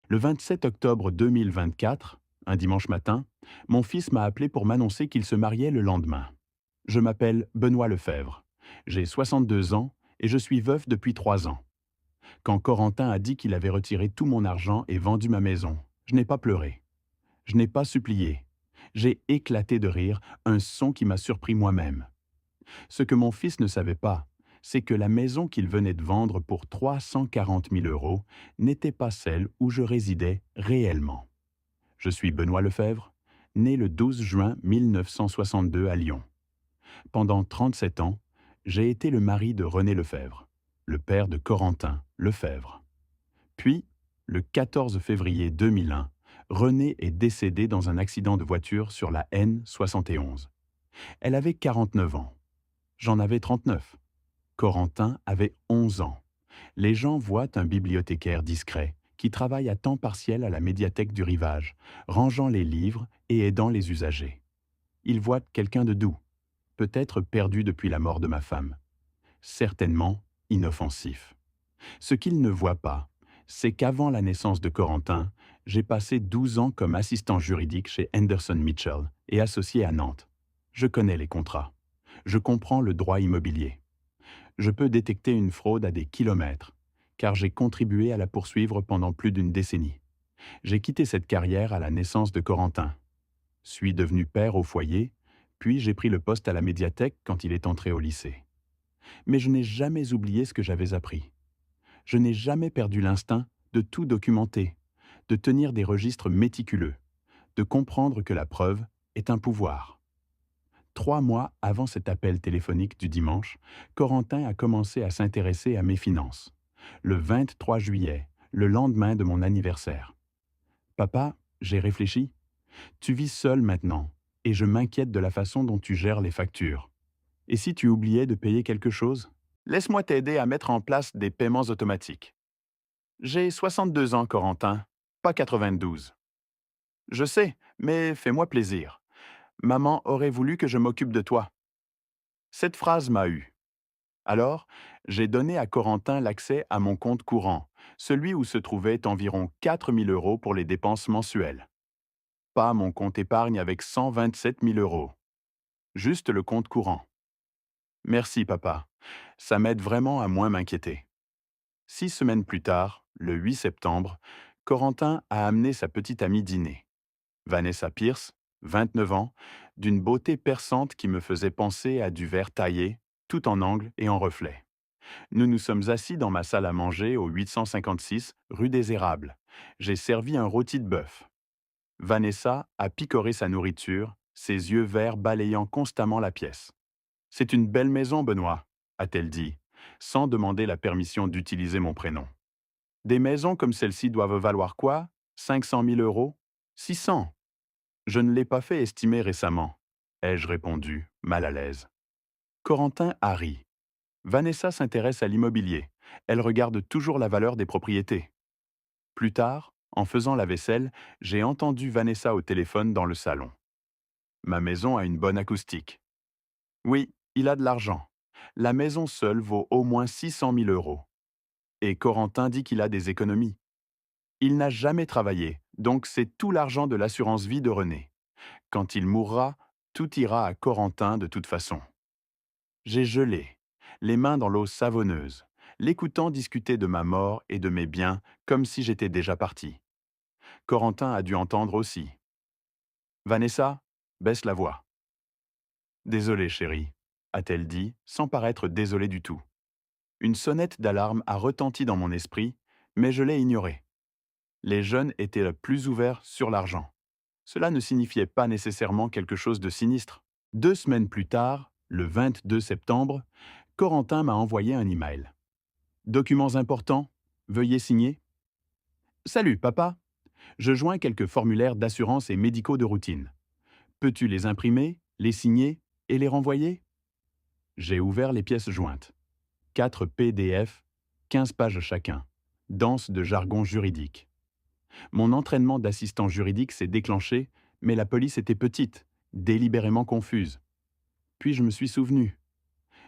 Le 27 octobre 2024, un dimanche matin, mon fils m'a appelé pour m'annoncer qu'il se mariait le lendemain. Je m'appelle Benoît Lefebvre. J'ai 62 ans et je suis veuf depuis 3 ans. Quand Corentin a dit qu'il avait retiré tout mon argent et vendu ma maison, je n'ai pas pleuré. Je n'ai pas supplié. J'ai éclaté de rire, un son qui m'a surpris moi-même. Ce que mon fils ne savait pas, c'est que la maison qu'il venait de vendre pour 340 000 euros n'était pas celle où je résidais réellement. Je suis Benoît Lefebvre, né le 12 juin 1962 à Lyon. Pendant 37 ans, j'ai été le mari de René Lefebvre, le père de Corentin Lefebvre. Puis, le 14 février 2001, Renée est décédée dans un accident de voiture sur la N71. Elle avait 49 ans. J'en avais 39. Corentin avait 11 ans. Les gens voient un bibliothécaire discret qui travaille à temps partiel à la médiathèque du Rivage, rangeant les livres et aidant les usagers. Ils voient quelqu'un de doux, peut-être perdu depuis la mort de ma femme. Certainement inoffensif. Ce qu'ils ne voient pas, c'est qu'avant la naissance de Corentin, j'ai passé 12 ans comme assistant juridique chez Henderson Mitchell et associé à Nantes. Je connais les contrats. Je comprends le droit immobilier. Je peux détecter une fraude à des kilomètres, car j'ai contribué à la poursuivre pendant plus d'une décennie. J'ai quitté cette carrière à la naissance de Corentin. Suis devenu père au foyer, puis j'ai pris le poste à la médiathèque quand il est entré au lycée. Mais je n'ai jamais oublié ce que j'avais appris. Je n'ai jamais perdu l'instinct de tout documenter, de tenir des registres méticuleux, de comprendre que la preuve est un pouvoir. 3 mois avant cet appel téléphonique du dimanche, Corentin a commencé à s'intéresser à mes finances. Le 23 juillet, le lendemain de mon anniversaire. Papa, j'ai réfléchi. Tu vis seul maintenant, et je m'inquiète de la façon dont tu gères les factures. Et si tu oubliais de payer quelque chose? Laisse-moi t'aider à mettre en place des paiements automatiques. J'ai 62 ans, Corentin, pas 92. Je sais, mais fais-moi plaisir. Maman aurait voulu que je m'occupe de toi. Cette phrase m'a eu. Alors, j'ai donné à Corentin l'accès à mon compte courant, celui où se trouvaient environ 4 000 euros pour les dépenses mensuelles. Pas mon compte épargne avec 127 000 euros. Juste le compte courant. Merci, papa. Ça m'aide vraiment à moins m'inquiéter. 6 semaines plus tard, le 8 septembre, Corentin a amené sa petite amie dîner. Vanessa Pierce, 29 ans, d'une beauté perçante qui me faisait penser à du verre taillé, tout en angle et en reflet. Nous nous sommes assis dans ma salle à manger au 856 rue des Érables. J'ai servi un rôti de bœuf. Vanessa a picoré sa nourriture, ses yeux verts balayant constamment la pièce. C'est une belle maison, Benoît, a-t-elle dit, sans demander la permission d'utiliser mon prénom. Des maisons comme celle-ci doivent valoir quoi? 500 000 euros? 600? Je ne l'ai pas fait estimer récemment, ai-je répondu, mal à l'aise. Corentin a ri. Vanessa s'intéresse à l'immobilier. Elle regarde toujours la valeur des propriétés. Plus tard, en faisant la vaisselle, j'ai entendu Vanessa au téléphone dans le salon. Ma maison a une bonne acoustique. Oui, il a de l'argent. La maison seule vaut au moins 600 000 euros. Et Corentin dit qu'il a des économies. Il n'a jamais travaillé, donc c'est tout l'argent de l'assurance vie de René. Quand il mourra, tout ira à Corentin de toute façon. J'ai gelé, les mains dans l'eau savonneuse, l'écoutant discuter de ma mort et de mes biens comme si j'étais déjà parti. Corentin a dû entendre aussi. Vanessa, baisse la voix. Désolée, chérie, a-t-elle dit, sans paraître désolée du tout. Une sonnette d'alarme a retenti dans mon esprit, mais je l'ai ignorée. Les jeunes étaient le plus ouverts sur l'argent. Cela ne signifiait pas nécessairement quelque chose de sinistre. 2 semaines plus tard, le 22 septembre, Corentin m'a envoyé un email. Documents importants, veuillez signer. Salut, papa. Je joins quelques formulaires d'assurance et médicaux de routine. Peux-tu les imprimer, les signer et les renvoyer? J'ai ouvert les pièces jointes. 4 PDF, 15 pages chacun. Dense de jargon juridique. Mon entraînement d'assistant juridique s'est déclenché, mais la police était petite, délibérément confuse. Puis je me suis souvenu.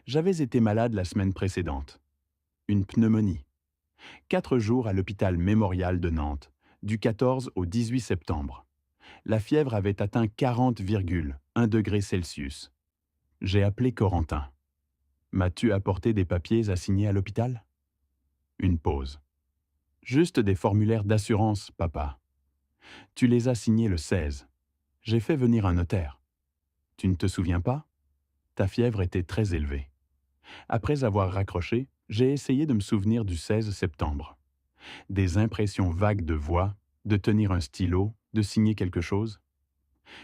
J'avais été malade la semaine précédente. Une pneumonie. 4 jours à l'hôpital mémorial de Nantes, du 14 au 18 septembre. La fièvre avait atteint 40,1 degrés Celsius. J'ai appelé Corentin. M'as-tu apporté des papiers à signer à l'hôpital? Une pause. Juste des formulaires d'assurance, papa. Tu les as signés le 16. J'ai fait venir un notaire. Tu ne te souviens pas? Ta fièvre était très élevée. Après avoir raccroché, j'ai essayé de me souvenir du 16 septembre. Des impressions vagues de voix, de tenir un stylo, de signer quelque chose.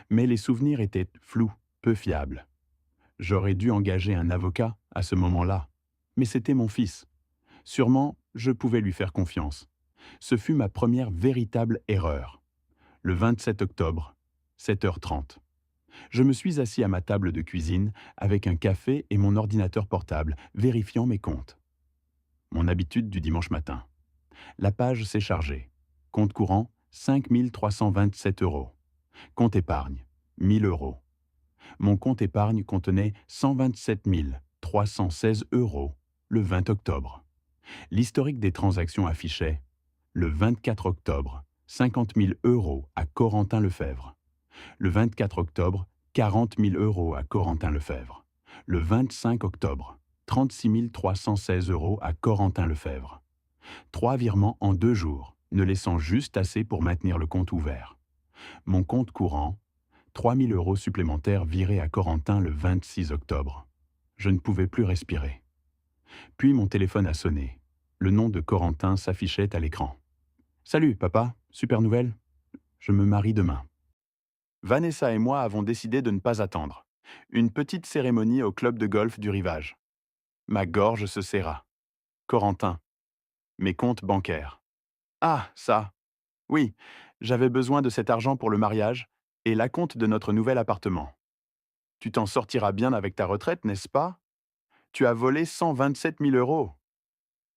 Mais les souvenirs étaient flous, peu fiables. J'aurais dû engager un avocat à ce moment-là. Mais c'était mon fils. Sûrement, je pouvais lui faire confiance. Ce fut ma première véritable erreur. Le 27 octobre, 7h30. Je me suis assis à ma table de cuisine avec un café et mon ordinateur portable, vérifiant mes comptes. Mon habitude du dimanche matin. La page s'est chargée. Compte courant, 5 327 euros. Compte épargne, 1 000 euros. Mon compte épargne contenait 127 316 euros le 20 octobre. L'historique des transactions affichait le 24 octobre, 50 000 euros à Corentin Lefebvre. Le 24 octobre, 40 000 euros à Corentin Lefebvre. Le 25 octobre, 36 316 euros à Corentin Lefebvre. 3 virements en 2 jours, ne laissant juste assez pour maintenir le compte ouvert. Mon compte courant, 3 000 euros supplémentaires virés à Corentin le 26 octobre. Je ne pouvais plus respirer. Puis mon téléphone a sonné. Le nom de Corentin s'affichait à l'écran. « Salut, papa, super nouvelle. Je me marie demain. » Vanessa et moi avons décidé de ne pas attendre. Une petite cérémonie au club de golf du Rivage. Ma gorge se serra. Corentin. Mes comptes bancaires. Ah, ça. Oui, j'avais besoin de cet argent pour le mariage et l'acompte de notre nouvel appartement. Tu t'en sortiras bien avec ta retraite, n'est-ce pas? Tu as volé 127 000 euros.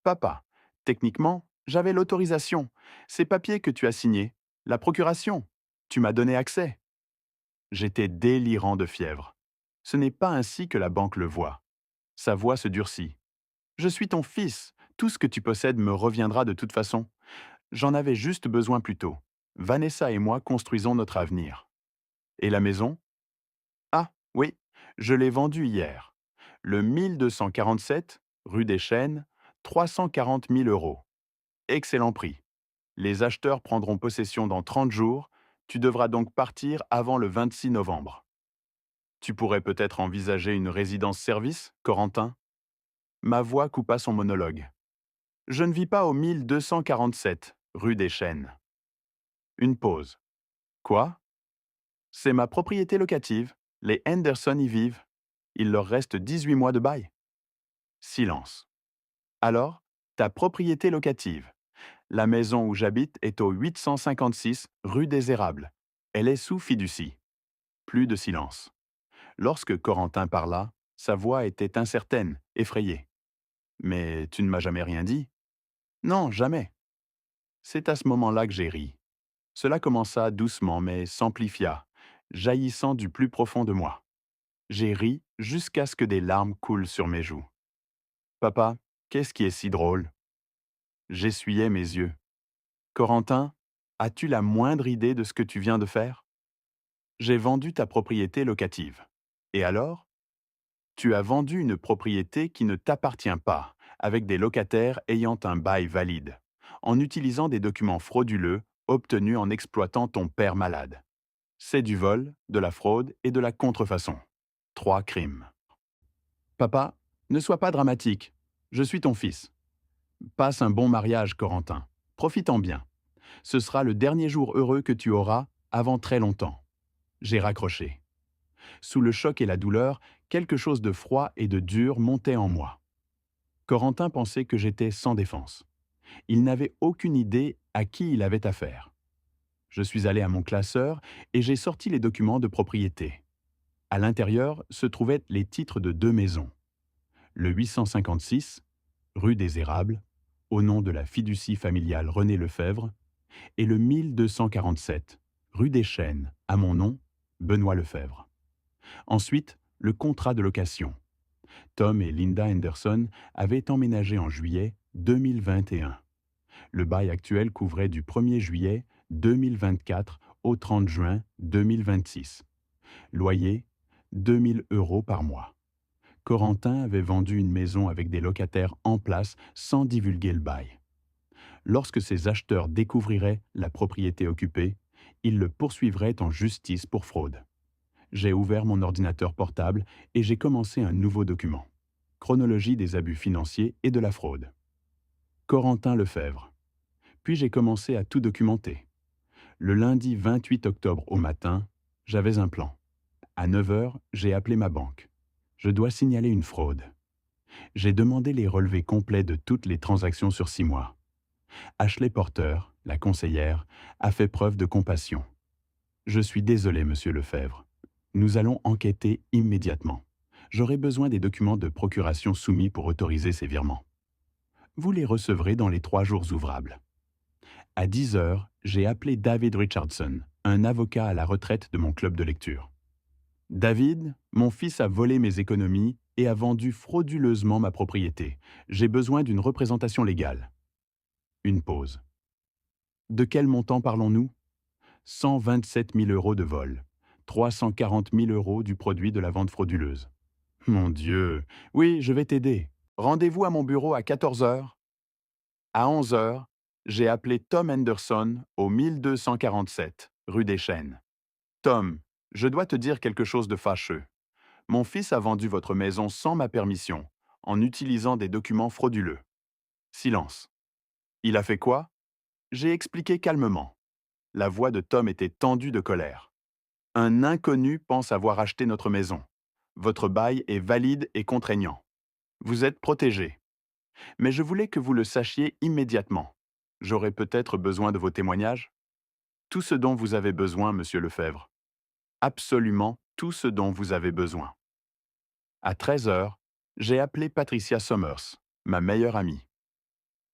Papa, techniquement, j'avais l'autorisation. Ces papiers que tu as signés, la procuration. Tu m'as donné accès. J'étais délirant de fièvre. Ce n'est pas ainsi que la banque le voit. Sa voix se durcit. Je suis ton fils. Tout ce que tu possèdes me reviendra de toute façon. J'en avais juste besoin plus tôt. Vanessa et moi construisons notre avenir. Et la maison? Ah, oui, je l'ai vendue hier. Le 1247, rue des Chênes, 340 000 euros. Excellent prix. Les acheteurs prendront possession dans 30 jours. Tu devras donc partir avant le 26 novembre. Tu pourrais peut-être envisager une résidence-service, Corentin? Ma voix coupa son monologue. Je ne vis pas au 1247, rue des Chênes. Une pause. Quoi? C'est ma propriété locative. Les Henderson y vivent. Il leur reste 18 mois de bail. Silence. Alors, ta propriété locative. La maison où j'habite est au 856 rue des Érables. Elle est sous fiducie. Plus de silence. Lorsque Corentin parla, sa voix était incertaine, effrayée. Mais tu ne m'as jamais rien dit? Non, jamais. C'est à ce moment-là que j'ai ri. Cela commença doucement mais s'amplifia, jaillissant du plus profond de moi. J'ai ri jusqu'à ce que des larmes coulent sur mes joues. Papa, qu'est-ce qui est si drôle? J'essuyais mes yeux. Corentin, as-tu la moindre idée de ce que tu viens de faire? J'ai vendu ta propriété locative. Et alors? Tu as vendu une propriété qui ne t'appartient pas, avec des locataires ayant un bail valide, en utilisant des documents frauduleux obtenus en exploitant ton père malade. C'est du vol, de la fraude et de la contrefaçon. 3 crimes. Papa, ne sois pas dramatique. Je suis ton fils. Passe un bon mariage, Corentin. Profite-en bien. Ce sera le dernier jour heureux que tu auras avant très longtemps. J'ai raccroché. Sous le choc et la douleur, quelque chose de froid et de dur montait en moi. Corentin pensait que j'étais sans défense. Il n'avait aucune idée à qui il avait affaire. Je suis allé à mon classeur et j'ai sorti les documents de propriété. À l'intérieur se trouvaient les titres de 2 maisons. Le 856, rue des Érables, au nom de la fiducie familiale René Lefebvre, et le 1247, rue des Chênes, à mon nom, Benoît Lefebvre. Ensuite, le contrat de location. Tom et Linda Henderson avaient emménagé en juillet 2021. Le bail actuel couvrait du 1er juillet 2024 au 30 juin 2026. Loyer 2 000 € par mois. Corentin avait vendu une maison avec des locataires en place sans divulguer le bail. Lorsque ses acheteurs découvriraient la propriété occupée, ils le poursuivraient en justice pour fraude. J'ai ouvert mon ordinateur portable et j'ai commencé un nouveau document. Chronologie des abus financiers et de la fraude. Corentin Lefebvre. Puis j'ai commencé à tout documenter. Le lundi 28 octobre au matin, j'avais un plan. À 9 heures, j'ai appelé ma banque. Je dois signaler une fraude. J'ai demandé les relevés complets de toutes les transactions sur 6 mois. Ashley Porter, la conseillère, a fait preuve de compassion. Je suis désolé, monsieur Lefebvre. Nous allons enquêter immédiatement. J'aurai besoin des documents de procuration soumis pour autoriser ces virements. Vous les recevrez dans les 3 jours ouvrables. À 10 heures, j'ai appelé David Richardson, un avocat à la retraite de mon club de lecture. David, mon fils a volé mes économies et a vendu frauduleusement ma propriété. J'ai besoin d'une représentation légale. Une pause. De quel montant parlons-nous? 127 000 € de vol. 340 000 € du produit de la vente frauduleuse. Mon Dieu! Oui, je vais t'aider. Rendez-vous à mon bureau à 14 heures. À 11 heures, j'ai appelé Tom Henderson au 1247, rue des Chênes. Tom, je dois te dire quelque chose de fâcheux. Mon fils a vendu votre maison sans ma permission, en utilisant des documents frauduleux. Silence. Il a fait quoi? J'ai expliqué calmement. La voix de Tom était tendue de colère. Un inconnu pense avoir acheté notre maison. Votre bail est valide et contraignant. Vous êtes protégé. Mais je voulais que vous le sachiez immédiatement. J'aurai peut-être besoin de vos témoignages. Tout ce dont vous avez besoin, monsieur Lefebvre. Absolument tout ce dont vous avez besoin. À 13 heures, j'ai appelé Patricia Summers, ma meilleure amie.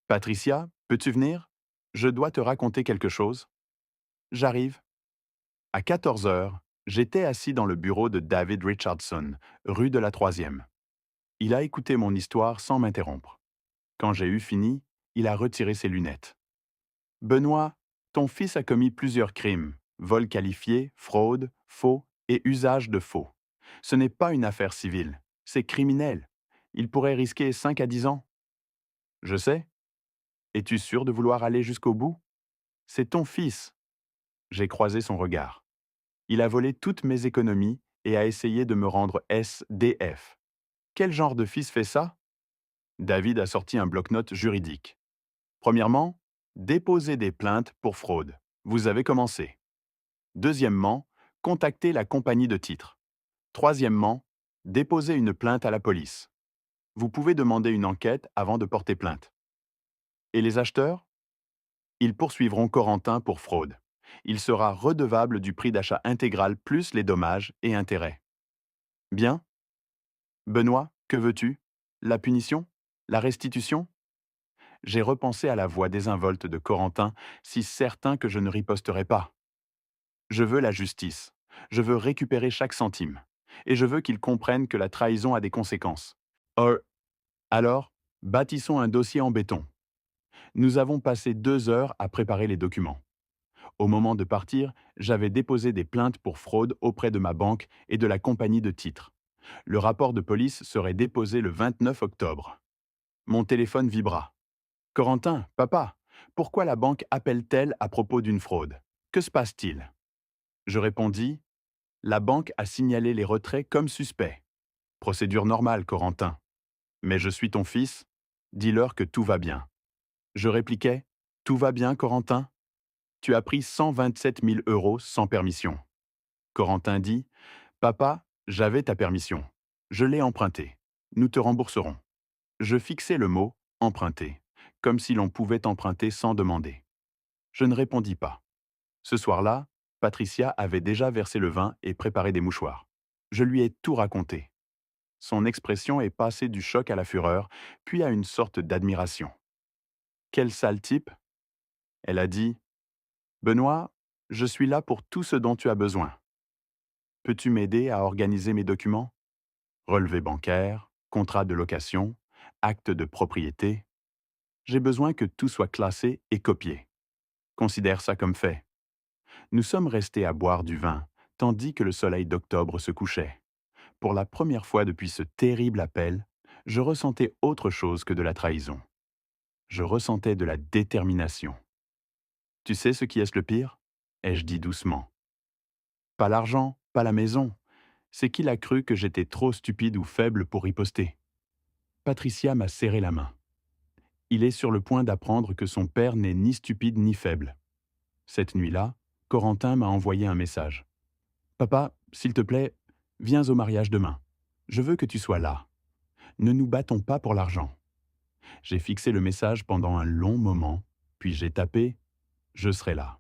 Patricia, peux-tu venir? Je dois te raconter quelque chose. J'arrive. À 14 heures, j'étais assis dans le bureau de David Richardson, rue de la Troisième. Il a écouté mon histoire sans m'interrompre. Quand j'ai eu fini, il a retiré ses lunettes. Benoît, ton fils a commis plusieurs crimes, vol qualifié, fraude, faux et usage de faux. Ce n'est pas une affaire civile, c'est criminel. Il pourrait risquer 5 à 10 ans. Je sais. Es-tu sûr de vouloir aller jusqu'au bout? C'est ton fils. J'ai croisé son regard. Il a volé toutes mes économies et a essayé de me rendre SDF. Quel genre de fils fait ça? David a sorti un bloc-notes juridique. Premièrement, déposer des plaintes pour fraude. Vous avez commencé. Deuxièmement, contacter la compagnie de titres. Troisièmement, déposer une plainte à la police. Vous pouvez demander une enquête avant de porter plainte. Et les acheteurs? Ils poursuivront Corentin pour fraude. Il sera redevable du prix d'achat intégral plus les dommages et intérêts. Bien? Benoît, que veux-tu? La punition? La restitution? J'ai repensé à la voix désinvolte de Corentin, si certain que je ne riposterai pas. Je veux la justice. Je veux récupérer chaque centime. Et je veux qu'il comprenne que la trahison a des conséquences. Alors, bâtissons un dossier en béton. Nous avons passé 2 heures à préparer les documents. Au moment de partir, j'avais déposé des plaintes pour fraude auprès de ma banque et de la compagnie de titres. Le rapport de police serait déposé le 29 octobre. Mon téléphone vibra. Corentin, papa, pourquoi la banque appelle-t-elle à propos d'une fraude? Que se passe-t-il? Je répondis, la banque a signalé les retraits comme suspects. Procédure normale, Corentin. Mais je suis ton fils, dis-leur que tout va bien. Je répliquais, tout va bien, Corentin? Tu as pris 127 000 € sans permission. Corentin dit, papa, j'avais ta permission. Je l'ai emprunté. Nous te rembourserons. Je fixai le mot emprunter, comme si l'on pouvait emprunter sans demander. Je ne répondis pas. Ce soir-là, Patricia avait déjà versé le vin et préparé des mouchoirs. Je lui ai tout raconté. Son expression est passée du choc à la fureur, puis à une sorte d'admiration. Quel sale type! Elle a dit, Benoît, je suis là pour tout ce dont tu as besoin. Peux-tu m'aider à organiser mes documents? Relevé bancaire, contrat de location, acte de propriété. J'ai besoin que tout soit classé et copié. Considère ça comme fait. Nous sommes restés à boire du vin, tandis que le soleil d'octobre se couchait. Pour la première fois depuis ce terrible appel, je ressentais autre chose que de la trahison. Je ressentais de la détermination. Tu sais ce qui est le pire? Ai-je dit doucement. Pas l'argent, pas la maison. C'est qu'il a cru que j'étais trop stupide ou faible pour riposter. Patricia m'a serré la main. Il est sur le point d'apprendre que son père n'est ni stupide ni faible. Cette nuit-là, Corentin m'a envoyé un message. Papa, s'il te plaît, viens au mariage demain. Je veux que tu sois là. Ne nous battons pas pour l'argent. J'ai fixé le message pendant un long moment, puis j'ai tapé « Je serai là ».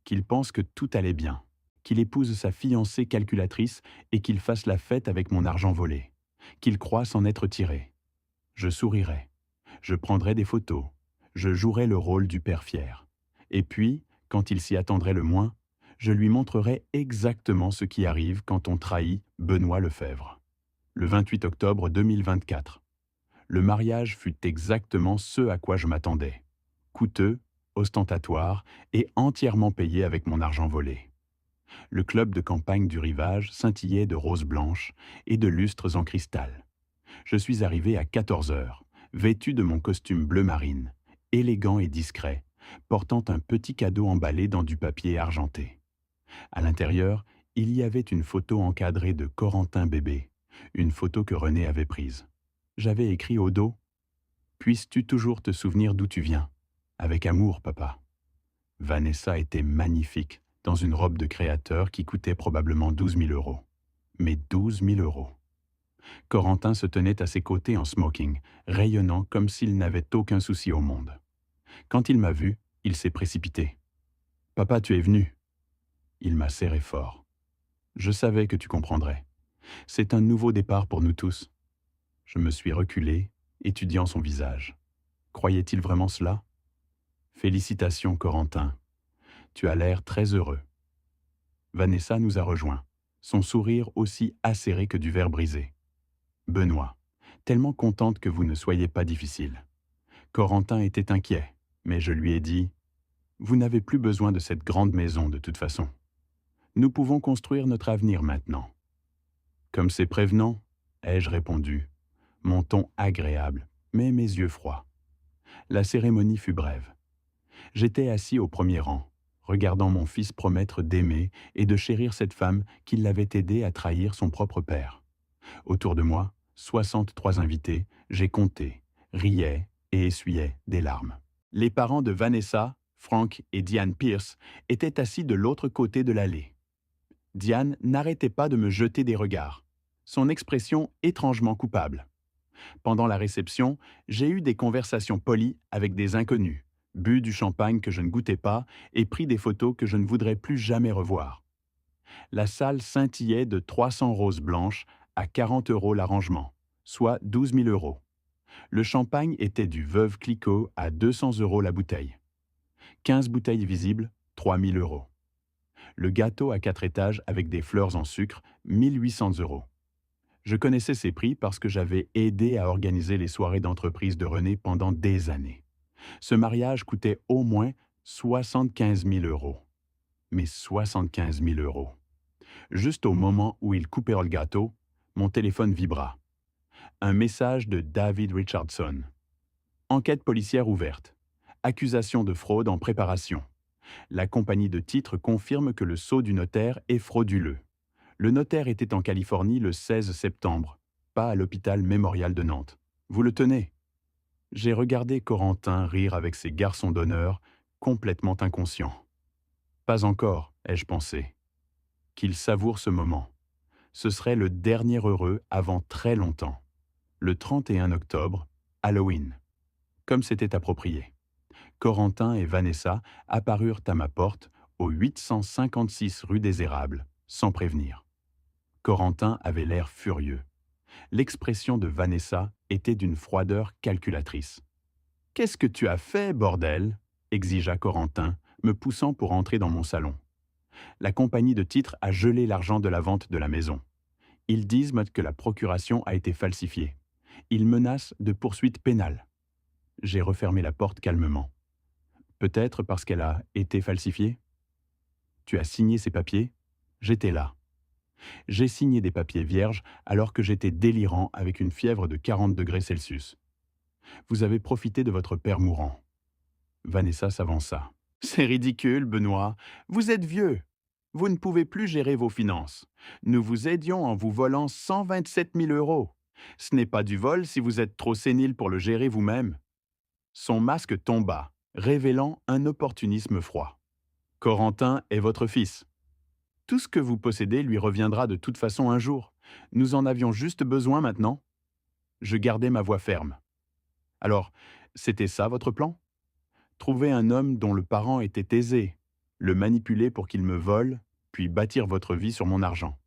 Qu'il pense que tout allait bien, qu'il épouse sa fiancée calculatrice et qu'il fasse la fête avec mon argent volé, qu'il croie s'en être tiré. Je sourirai, je prendrai des photos, je jouerai le rôle du père fier. Et puis, quand il s'y attendrait le moins, je lui montrerai exactement ce qui arrive quand on trahit Benoît Lefebvre. Le 28 octobre 2024. Le mariage fut exactement ce à quoi je m'attendais. Coûteux, ostentatoire et entièrement payé avec mon argent volé. Le club de campagne du rivage scintillait de roses blanches et de lustres en cristal. Je suis arrivé à 14 heures, vêtu de mon costume bleu marine, élégant et discret, portant un petit cadeau emballé dans du papier argenté. À l'intérieur, il y avait une photo encadrée de Corentin bébé, une photo que René avait prise. J'avais écrit au dos « Puisses-tu toujours te souvenir d'où tu viens ? Avec amour, papa. » Vanessa était magnifique, dans une robe de créateur qui coûtait probablement 12 000 euros. Mais 12 000 euros. Corentin se tenait à ses côtés en smoking, rayonnant comme s'il n'avait aucun souci au monde. Quand il m'a vu, il s'est précipité. « Papa, tu es venu. » Il m'a serré fort. Je savais que tu comprendrais. C'est un nouveau départ pour nous tous. Je me suis reculé, étudiant son visage. Croyait-il vraiment cela? Félicitations, Corentin. Tu as l'air très heureux. Vanessa nous a rejoints, son sourire aussi acéré que du verre brisé. Benoît, tellement contente que vous ne soyez pas difficile. Corentin était inquiet, mais je lui ai dit « Vous n'avez plus besoin de cette grande maison de toute façon. Nous pouvons construire notre avenir maintenant. » Comme c'est prévenant, ai-je répondu, mon ton agréable, mais mes yeux froids. La cérémonie fut brève. J'étais assis au premier rang, regardant mon fils promettre d'aimer et de chérir cette femme qui l'avait aidé à trahir son propre père. Autour de moi, 63 invités, j'ai compté, riais et essuyais des larmes. Les parents de Vanessa, Frank et Diane Pierce étaient assis de l'autre côté de l'allée. Diane n'arrêtait pas de me jeter des regards, son expression étrangement coupable. Pendant la réception, j'ai eu des conversations polies avec des inconnus, bu du champagne que je ne goûtais pas et pris des photos que je ne voudrais plus jamais revoir. La salle scintillait de 300 roses blanches à 40 euros l'arrangement, soit 12 000 euros. Le champagne était du Veuve Clicquot à 200 euros la bouteille. 15 bouteilles visibles, 3 000 euros. Le gâteau à 4 étages avec des fleurs en sucre, 1 800 euros. Je connaissais ces prix parce que j'avais aidé à organiser les soirées d'entreprise de René pendant des années. Ce mariage coûtait au moins 75 000 euros. Mais 75 000 euros. Juste au moment où il coupait le gâteau, mon téléphone vibra. Un message de David Richardson. Enquête policière ouverte. Accusation de fraude en préparation. La compagnie de titres confirme que le sceau du notaire est frauduleux. Le notaire était en Californie le 16 septembre, pas à l'hôpital Mémorial de Nantes. Vous le tenez? J'ai regardé Corentin rire avec ses garçons d'honneur, complètement inconscients. Pas encore, ai-je pensé. Qu'il savoure ce moment. Ce serait le dernier heureux avant très longtemps. Le 31 octobre, Halloween. Comme c'était approprié. Corentin et Vanessa apparurent à ma porte au 856 rue des Érables, sans prévenir. Corentin avait l'air furieux. L'expression de Vanessa était d'une froideur calculatrice. « Qu'est-ce que tu as fait, bordel ?» exigea Corentin, me poussant pour entrer dans mon salon. La compagnie de titres a gelé l'argent de la vente de la maison. Ils disent que la procuration a été falsifiée. Ils menacent de poursuites pénales. J'ai refermé la porte calmement. Peut-être parce qu'elle a été falsifiée? Tu as signé ces papiers? J'étais là. J'ai signé des papiers vierges alors que j'étais délirant avec une fièvre de 40 degrés Celsius. Vous avez profité de votre père mourant. Vanessa s'avança. C'est ridicule, Benoît. Vous êtes vieux. Vous ne pouvez plus gérer vos finances. Nous vous aidions en vous volant 127 000 euros. Ce n'est pas du vol si vous êtes trop sénile pour le gérer vous-même. Son masque tomba, révélant un opportunisme froid. Corentin est votre fils. Tout ce que vous possédez lui reviendra de toute façon un jour. Nous en avions juste besoin maintenant. Je gardai ma voix ferme. Alors, c'était ça votre plan? Trouver un homme dont le parent était aisé, le manipuler pour qu'il me vole, puis bâtir votre vie sur mon argent.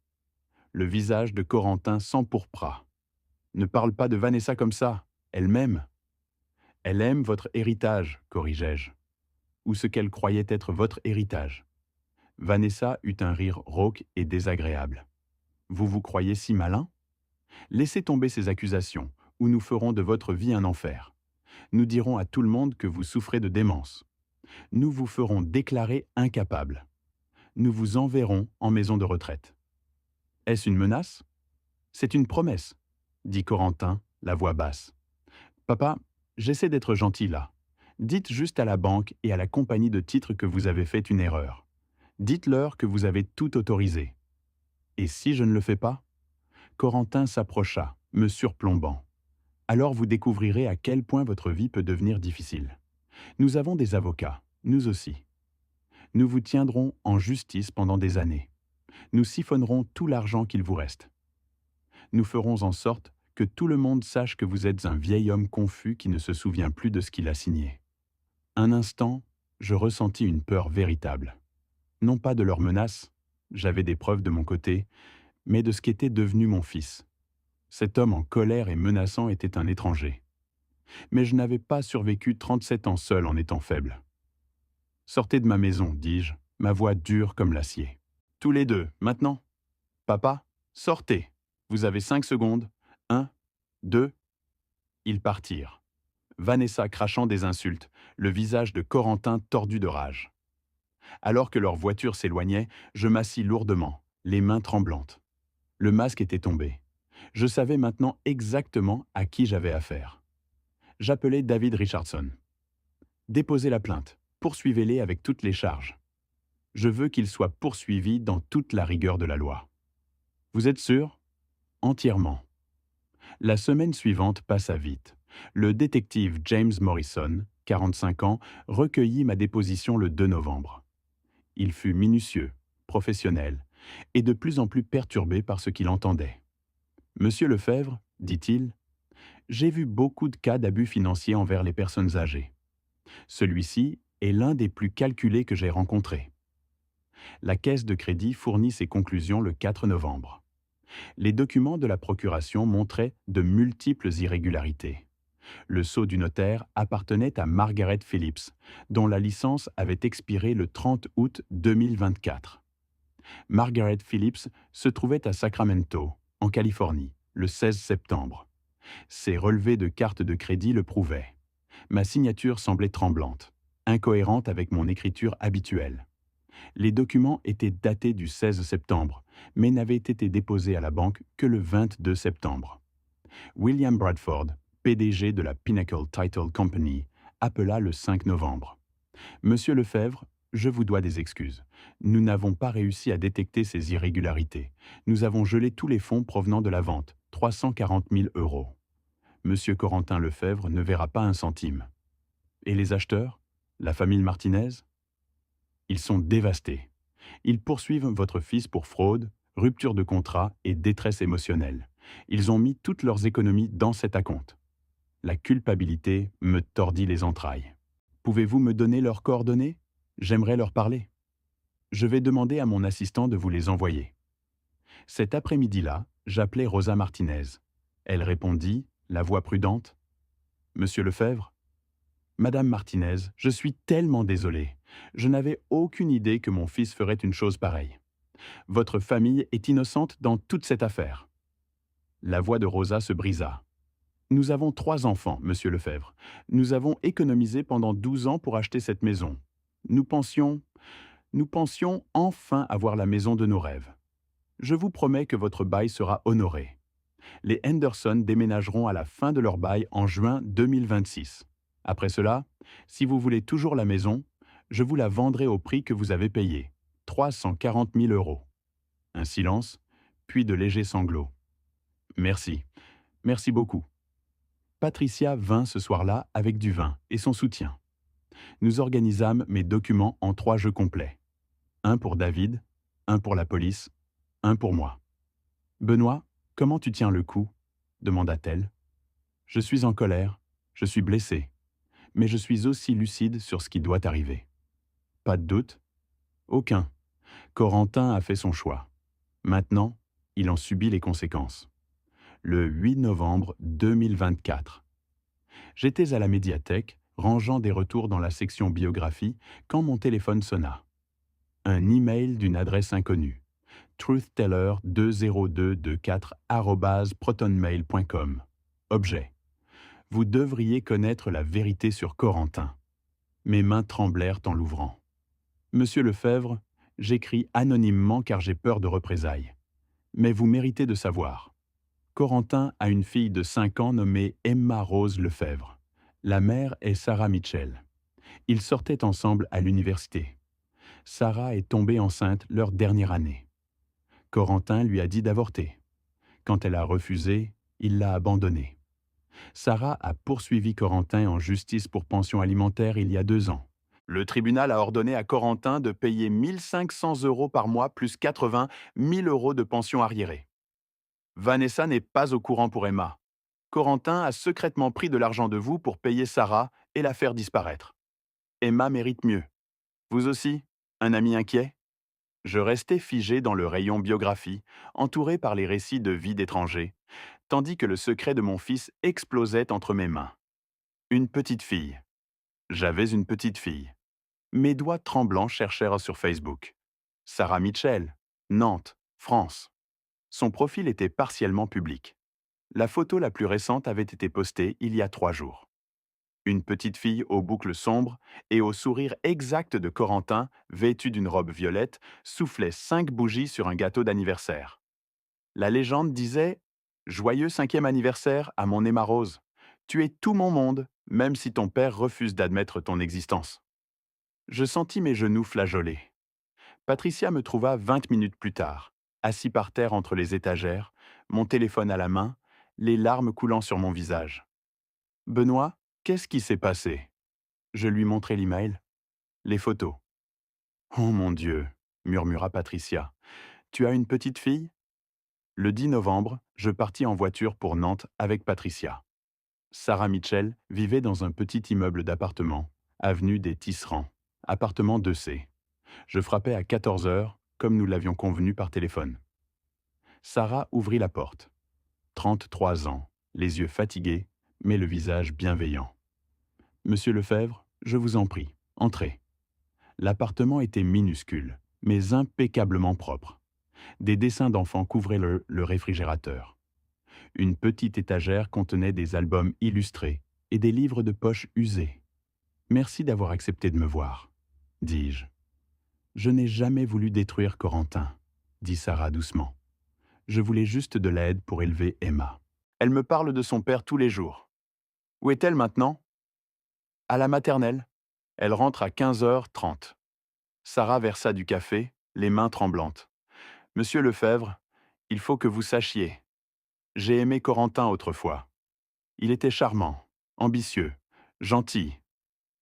Le visage de Corentin s'empourpra. Ne parle pas de Vanessa comme ça, elle m'aime. Elle aime votre héritage, corrigeai-je, ou ce qu'elle croyait être votre héritage. Vanessa eut un rire rauque et désagréable. Vous vous croyez si malin? Laissez tomber ces accusations, ou nous ferons de votre vie un enfer. Nous dirons à tout le monde que vous souffrez de démence. Nous vous ferons déclarer incapable. Nous vous enverrons en maison de retraite. Est-ce une menace? C'est une promesse, dit Corentin, la voix basse. Papa, j'essaie d'être gentil là. Dites juste à la banque et à la compagnie de titres que vous avez fait une erreur. Dites-leur que vous avez tout autorisé. Et si je ne le fais pas? Corentin s'approcha, me surplombant. Alors vous découvrirez à quel point votre vie peut devenir difficile. Nous avons des avocats, nous aussi. Nous vous tiendrons en justice pendant des années. Nous siphonnerons tout l'argent qu'il vous reste. Nous ferons en sorte que tout le monde sache que vous êtes un vieil homme confus qui ne se souvient plus de ce qu'il a signé. Un instant, je ressentis une peur véritable. Non pas de leurs menaces, j'avais des preuves de mon côté, mais de ce qu'était devenu mon fils. Cet homme en colère et menaçant était un étranger. Mais je n'avais pas survécu 37 ans seul en étant faible. Sortez de ma maison, dis-je, ma voix dure comme l'acier. Tous les deux, maintenant. Papa, sortez. Vous avez 5 secondes. 1, 2. Ils partirent. Vanessa crachant des insultes, le visage de Corentin tordu de rage. Alors que leur voiture s'éloignait, je m'assis lourdement, les mains tremblantes. Le masque était tombé. Je savais maintenant exactement à qui j'avais affaire. J'appelai David Richardson. Déposez la plainte, poursuivez-les avec toutes les charges. Je veux qu'ils soient poursuivis dans toute la rigueur de la loi. Vous êtes sûr? Entièrement. La semaine suivante passa vite. Le détective James Morrison, 45 ans, recueillit ma déposition le 2 novembre. Il fut minutieux, professionnel, et de plus en plus perturbé par ce qu'il entendait. « Monsieur Lefebvre, dit-il, j'ai vu beaucoup de cas d'abus financiers envers les personnes âgées. Celui-ci est l'un des plus calculés que j'ai rencontrés. La caisse de crédit fournit ses conclusions le 4 novembre. Les documents de la procuration montraient de multiples irrégularités. Le sceau du notaire appartenait à Margaret Phillips, dont la licence avait expiré le 30 août 2024. Margaret Phillips se trouvait à Sacramento, en Californie, le 16 septembre. Ses relevés de carte de crédit le prouvaient. Ma signature semblait tremblante, incohérente avec mon écriture habituelle. Les documents étaient datés du 16 septembre, mais n'avaient été déposés à la banque que le 22 septembre. William Bradford, PDG de la Pinnacle Title Company, appela le 5 novembre. « Monsieur Lefebvre, je vous dois des excuses. Nous n'avons pas réussi à détecter ces irrégularités. Nous avons gelé tous les fonds provenant de la vente, 340 000 euros. Monsieur Corentin Lefebvre ne verra pas un centime. Et les acheteurs? La famille Martinez? Ils sont dévastés. Ils poursuivent votre fils pour fraude, rupture de contrat et détresse émotionnelle. Ils ont mis toutes leurs économies dans cet acompte. La culpabilité me tordit les entrailles. Pouvez-vous me donner leurs coordonnées? J'aimerais leur parler. Je vais demander à mon assistant de vous les envoyer. Cet après-midi-là, j'appelai Rosa Martinez. Elle répondit, la voix prudente. « Monsieur Lefebvre? Madame Martinez, je suis tellement désolé. Je n'avais aucune idée que mon fils ferait une chose pareille. Votre famille est innocente dans toute cette affaire. » La voix de Rosa se brisa. « Nous avons 3 enfants, monsieur Lefebvre. Nous avons économisé pendant 12 ans pour acheter cette maison. Nous pensions, nous pensions enfin avoir la maison de nos rêves. Je vous promets que votre bail sera honoré. Les Henderson déménageront à la fin de leur bail en juin 2026. Après cela, si vous voulez toujours la maison, je vous la vendrai au prix que vous avez payé, 340 000 euros. Un silence, puis de légers sanglots. Merci. Merci beaucoup. Patricia vint ce soir-là avec du vin et son soutien. Nous organisâmes mes documents en 3 jeux complets. Un pour David, un pour la police, un pour moi. Benoît, comment tu tiens le coup demanda-t-elle. Je suis en colère, je suis blessé, mais je suis aussi lucide sur ce qui doit arriver. Pas de doute? Aucun. Corentin a fait son choix. Maintenant, il en subit les conséquences. Le 8 novembre 2024. J'étais à la médiathèque, rangeant des retours dans la section biographie, quand mon téléphone sonna. Un email d'une adresse inconnue. truthteller202224@protonmail.com. Objet. Vous devriez connaître la vérité sur Corentin. Mes mains tremblèrent en l'ouvrant. Monsieur Lefebvre, j'écris anonymement car j'ai peur de représailles. Mais vous méritez de savoir. Corentin a une fille de 5 ans nommée Emma Rose Lefebvre. La mère est Sarah Mitchell. Ils sortaient ensemble à l'université. Sarah est tombée enceinte leur dernière année. Corentin lui a dit d'avorter. Quand elle a refusé, il l'a abandonnée. Sarah a poursuivi Corentin en justice pour pension alimentaire il y a 2 ans. Le tribunal a ordonné à Corentin de payer 1 500 euros par mois plus 80 000 euros de pension arriérée. Vanessa n'est pas au courant pour Emma. Corentin a secrètement pris de l'argent de vous pour payer Sarah et la faire disparaître. Emma mérite mieux. Vous aussi, un ami inquiet? Je restais figé dans le rayon biographie, entouré par les récits de vie d'étrangers, tandis que le secret de mon fils explosait entre mes mains. Une petite fille. J'avais une petite fille. Mes doigts tremblants cherchèrent sur Facebook. Sarah Mitchell, Nantes, France. Son profil était partiellement public. La photo la plus récente avait été postée il y a 3 jours. Une petite fille aux boucles sombres et au sourire exact de Corentin, vêtue d'une robe violette, soufflait 5 bougies sur un gâteau d'anniversaire. La légende disait « Joyeux 5e anniversaire à mon Emma Rose. Tu es tout mon monde, même si ton père refuse d'admettre ton existence. » Je sentis mes genoux flageoler. Patricia me trouva 20 minutes plus tard, assis par terre entre les étagères, mon téléphone à la main, les larmes coulant sur mon visage. « Benoît, qu'est-ce qui s'est passé ?» Je lui montrai l'email, les photos. « Oh mon Dieu !» murmura Patricia. « Tu as une petite fille ?» Le 10 novembre, je partis en voiture pour Nantes avec Patricia. Sarah Mitchell vivait dans un petit immeuble d'appartements, avenue des Tisserands, appartement 2C. Je frappais à 14 heures, comme nous l'avions convenu par téléphone. Sarah ouvrit la porte. 33 ans, les yeux fatigués, mais le visage bienveillant. « Monsieur Lefebvre, je vous en prie, entrez. » L'appartement était minuscule, mais impeccablement propre. Des dessins d'enfants couvraient le réfrigérateur. Une petite étagère contenait des albums illustrés et des livres de poche usés. « Merci d'avoir accepté de me voir, » dis-je. « Je n'ai jamais voulu détruire Corentin, » dit Sarah doucement. « Je voulais juste de l'aide pour élever Emma. Elle me parle de son père tous les jours. Où est-elle maintenant? À la maternelle. Elle rentre à 15h30. Sarah versa du café, les mains tremblantes. « Monsieur Lefebvre, il faut que vous sachiez. J'ai aimé Corentin autrefois. Il était charmant, ambitieux, gentil,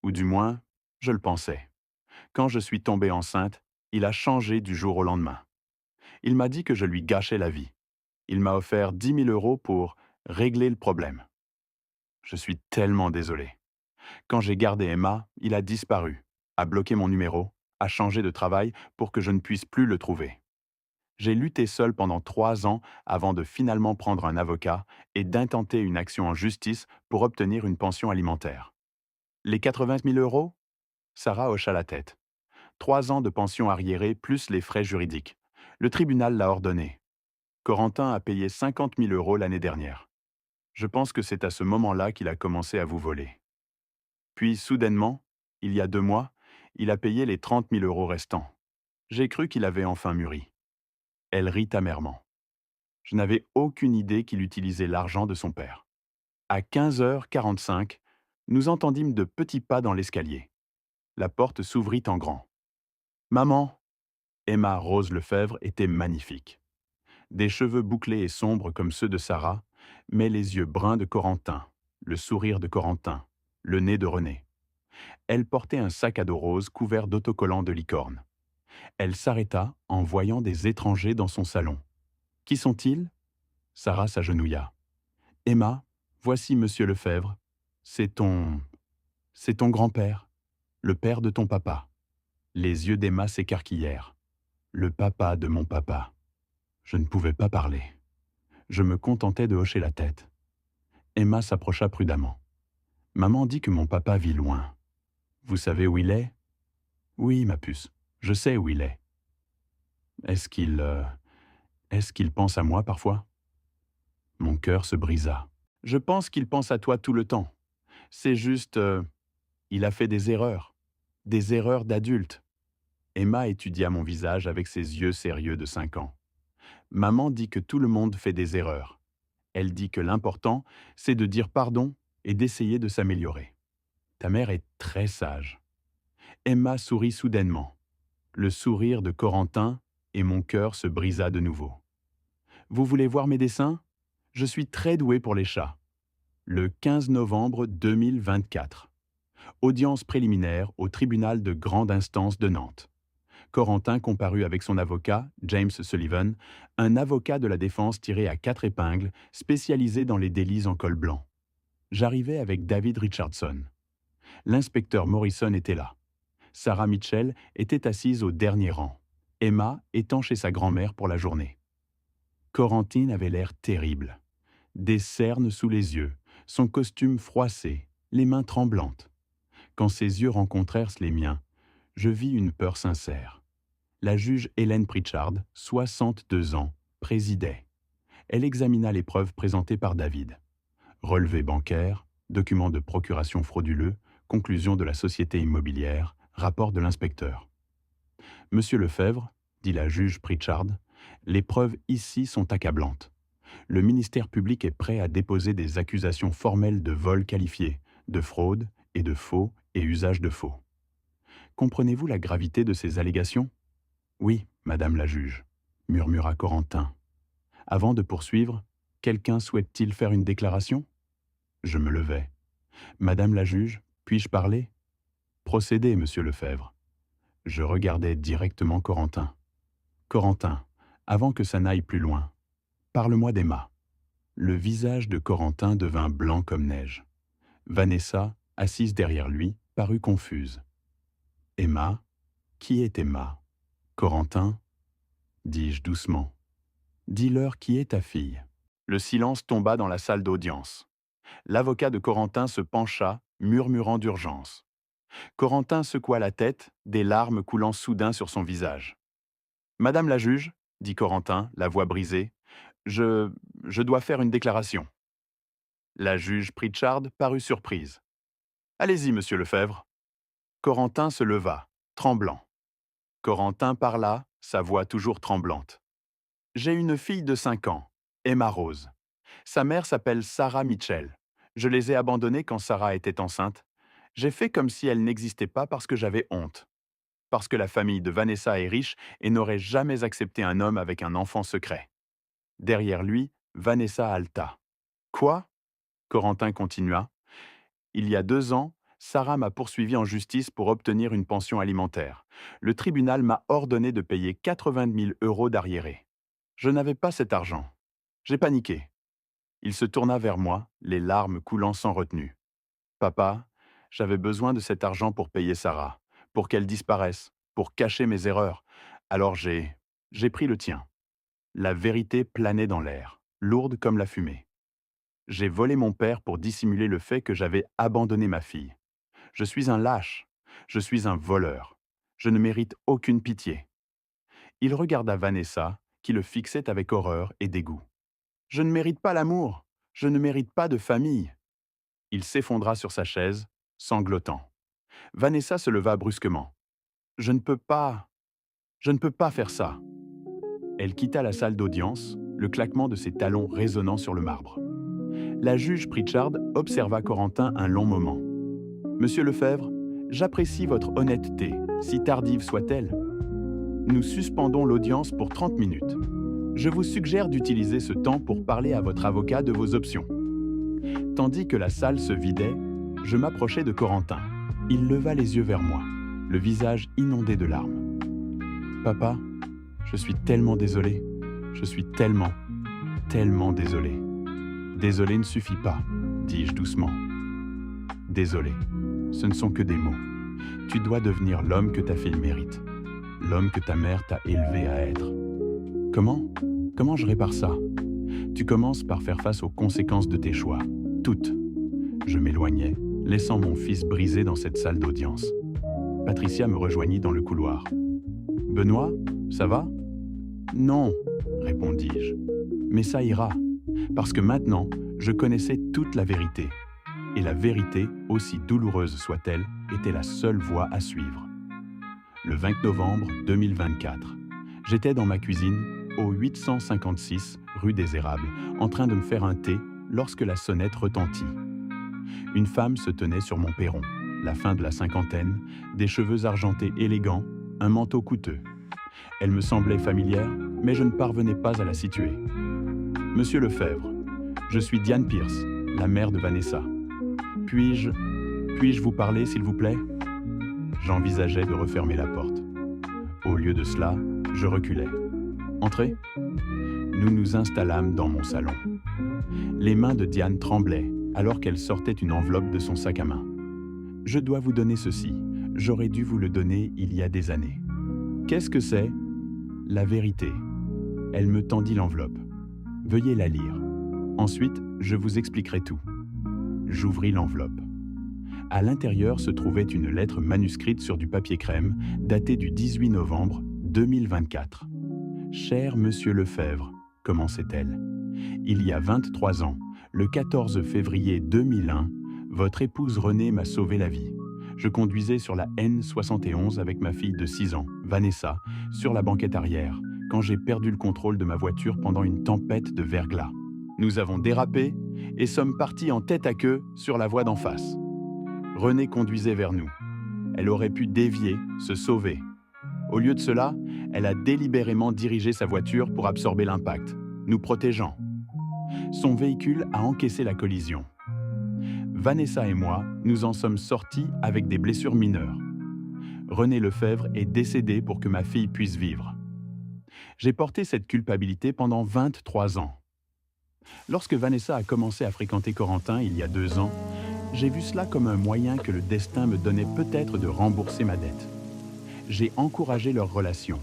ou du moins, je le pensais. Quand je suis tombée enceinte, il a changé du jour au lendemain. Il m'a dit que je lui gâchais la vie. Il m'a offert 10 000 euros pour régler le problème. Je suis tellement désolé. Quand j'ai gardé Emma, il a disparu, a bloqué mon numéro, a changé de travail pour que je ne puisse plus le trouver. J'ai lutté seul pendant 3 ans avant de finalement prendre un avocat et d'intenter une action en justice pour obtenir une pension alimentaire. Les 80 000 euros? Sarah hocha la tête. 3 ans de pension arriérée plus les frais juridiques. Le tribunal l'a ordonné. Corentin a payé 50 000 euros l'année dernière. Je pense que c'est à ce moment-là qu'il a commencé à vous voler. Puis, soudainement, il y a 2 mois, il a payé les 30 000 € restants. J'ai cru qu'il avait enfin mûri. Elle rit amèrement. Je n'avais aucune idée qu'il utilisait l'argent de son père. À 15h45, nous entendîmes de petits pas dans l'escalier. La porte s'ouvrit en grand. Maman! Emma Rose Lefèvre était magnifique. Des cheveux bouclés et sombres comme ceux de Sarah, mais les yeux bruns de Corentin, le sourire de Corentin, le nez de René. Elle portait un sac à dos rose couvert d'autocollants de licorne. Elle s'arrêta en voyant des étrangers dans son salon. Qui sont-ils? Sarah s'agenouilla. Emma, voici Monsieur Lefèvre. C'est ton... c'est ton grand-père, le père de ton papa. Les yeux d'Emma s'écarquillèrent. Le papa de mon papa. Je ne pouvais pas parler. Je me contentais de hocher la tête. Emma s'approcha prudemment. Maman dit que mon papa vit loin. Vous savez où il est? Oui, ma puce, je sais où il est. Est-ce qu'il pense à moi parfois? Mon cœur se brisa. Je pense qu'il pense à toi tout le temps. C'est juste, il a fait des erreurs d'adulte. Emma étudia mon visage avec ses yeux sérieux de 5 ans. Maman dit que tout le monde fait des erreurs. Elle dit que l'important, c'est de dire pardon et d'essayer de s'améliorer. Ta mère est très sage. Emma sourit soudainement. Le sourire de Corentin et mon cœur se brisa de nouveau. Vous voulez voir mes dessins? Je suis très doué pour les chats. Le 15 novembre 2024. Audience préliminaire au tribunal de grande instance de Nantes. Corentin comparut avec son avocat, James Sullivan, un avocat de la défense tiré à 4 épingles, spécialisé dans les délits en col blanc. J'arrivais avec David Richardson. L'inspecteur Morrison était là. Sarah Mitchell était assise au dernier rang, Emma étant chez sa grand-mère pour la journée. Corentine avait l'air terrible. Des cernes sous les yeux, son costume froissé, les mains tremblantes. Quand ses yeux rencontrèrent les miens, je vis une peur sincère. La juge Hélène Pritchard, 62 ans, présidait. Elle examina les preuves présentées par David. Relevé bancaire, document de procuration frauduleux, conclusion de la société immobilière, rapport de l'inspecteur. Monsieur Lefèvre, dit la juge Pritchard, les preuves ici sont accablantes. Le ministère public est prêt à déposer des accusations formelles de vol qualifié, de fraude et de faux et usage de faux. Comprenez-vous la gravité de ces allégations? Oui, madame la juge, murmura Corentin. Avant de poursuivre, quelqu'un souhaite-t-il faire une déclaration? Je me levai. Madame la juge, puis-je parler? Procédez, monsieur Lefèvre. Je regardais directement Corentin. Corentin, avant que ça n'aille plus loin, parle-moi d'Emma. Le visage de Corentin devint blanc comme neige. Vanessa, assise derrière lui, parut confuse. Emma? Qui est Emma? Corentin? Dis-je doucement. Dis-leur qui est ta fille. Le silence tomba dans la salle d'audience. L'avocat de Corentin se pencha, murmurant d'urgence. Corentin secoua la tête, des larmes coulant soudain sur son visage. Madame la juge, dit Corentin, la voix brisée, je dois faire une déclaration. La juge Pritchard parut surprise. Allez-y, monsieur Lefèvre. Corentin se leva, tremblant. Corentin parla, sa voix toujours tremblante. J'ai une fille de 5 ans, Emma Rose. Sa mère s'appelle Sarah Mitchell. Je les ai abandonnés quand Sarah était enceinte. J'ai fait comme si elle n'existait pas parce que j'avais honte. Parce que la famille de Vanessa est riche et n'aurait jamais accepté un homme avec un enfant secret. Derrière lui, Vanessa haleta. Quoi? Corentin continua. Il y a 2 ans, Sarah m'a poursuivi en justice pour obtenir une pension alimentaire. Le tribunal m'a ordonné de payer 80 000 € d'arriérés. Je n'avais pas cet argent. J'ai paniqué. Il se tourna vers moi, les larmes coulant sans retenue. Papa, j'avais besoin de cet argent pour payer Sarah, pour qu'elle disparaisse, pour cacher mes erreurs. Alors j'ai pris le tien. La vérité planait dans l'air, lourde comme la fumée. J'ai volé mon père pour dissimuler le fait que j'avais abandonné ma fille. Je suis un lâche. Je suis un voleur. Je ne mérite aucune pitié. Il regarda Vanessa, qui le fixait avec horreur et dégoût. Je ne mérite pas l'amour. Je ne mérite pas de famille. Il s'effondra sur sa chaise, sanglotant. Vanessa se leva brusquement. Je ne peux pas. Je ne peux pas faire ça. Elle quitta la salle d'audience, le claquement de ses talons résonnant sur le marbre. La juge Pritchard observa Corentin un long moment. Monsieur Lefebvre, j'apprécie votre honnêteté, si tardive soit-elle. Nous suspendons l'audience pour 30 minutes. Je vous suggère d'utiliser ce temps pour parler à votre avocat de vos options. Tandis que la salle se vidait, je m'approchai de Corentin. Il leva les yeux vers moi, le visage inondé de larmes. Papa, je suis tellement désolé. Je suis tellement désolé. Désolé ne suffit pas, dis-je doucement. Désolé, ce ne sont que des mots. Tu dois devenir l'homme que ta fille mérite. L'homme que ta mère t'a élevé à être. Comment je répare ça? Tu commences par faire face aux conséquences de tes choix. Toutes. Je m'éloignai, laissant mon fils brisé dans cette salle d'audience. Patricia me rejoignit dans le couloir. Benoît, ça va? Non, répondis-je. Mais ça ira, parce que maintenant, je connaissais toute la vérité. Et la vérité, aussi douloureuse soit-elle, était la seule voie à suivre. Le 20 novembre 2024, j'étais dans ma cuisine, au 856 rue des Érables, en train de me faire un thé lorsque la sonnette retentit. Une femme se tenait sur mon perron, la fin de la cinquantaine, des cheveux argentés élégants, un manteau coûteux. Elle me semblait familière, mais je ne parvenais pas à la situer. « Monsieur Lefebvre, je suis Diane Pierce, la mère de Vanessa. Puis-je vous parler, s'il vous plaît ?» J'envisageais de refermer la porte. Au lieu de cela, je reculais. « Entrez ?» Nous nous installâmes dans mon salon. Les mains de Diane tremblaient alors qu'elle sortait une enveloppe de son sac à main. « Je dois vous donner ceci. J'aurais dû vous le donner il y a des années. » « Qu'est-ce que c'est ? » « La vérité. » Elle me tendit l'enveloppe. « Veuillez la lire. Ensuite, je vous expliquerai tout. » J'ouvris l'enveloppe. À l'intérieur se trouvait une lettre manuscrite sur du papier crème, datée du 18 novembre 2024. « Cher Monsieur Lefebvre, » commençait-elle, « il y a 23 ans, le 14 février 2001, votre épouse Renée m'a sauvé la vie. Je conduisais sur la N71 avec ma fille de 6 ans, Vanessa, sur la banquette arrière, quand j'ai perdu le contrôle de ma voiture pendant une tempête de verglas. Nous avons dérapé et sommes partis en tête à queue sur la voie d'en face. Renée conduisait vers nous. Elle aurait pu dévier, se sauver. Au lieu de cela, elle a délibérément dirigé sa voiture pour absorber l'impact, nous protégeant. Son véhicule a encaissé la collision. Vanessa et moi, nous en sommes sortis avec des blessures mineures. Renée Lefebvre est décédée pour que ma fille puisse vivre. J'ai porté cette culpabilité pendant 23 ans. Lorsque Vanessa a commencé à fréquenter Corentin il y a 2 ans, j'ai vu cela comme un moyen que le destin me donnait peut-être de rembourser ma dette. J'ai encouragé leur relation.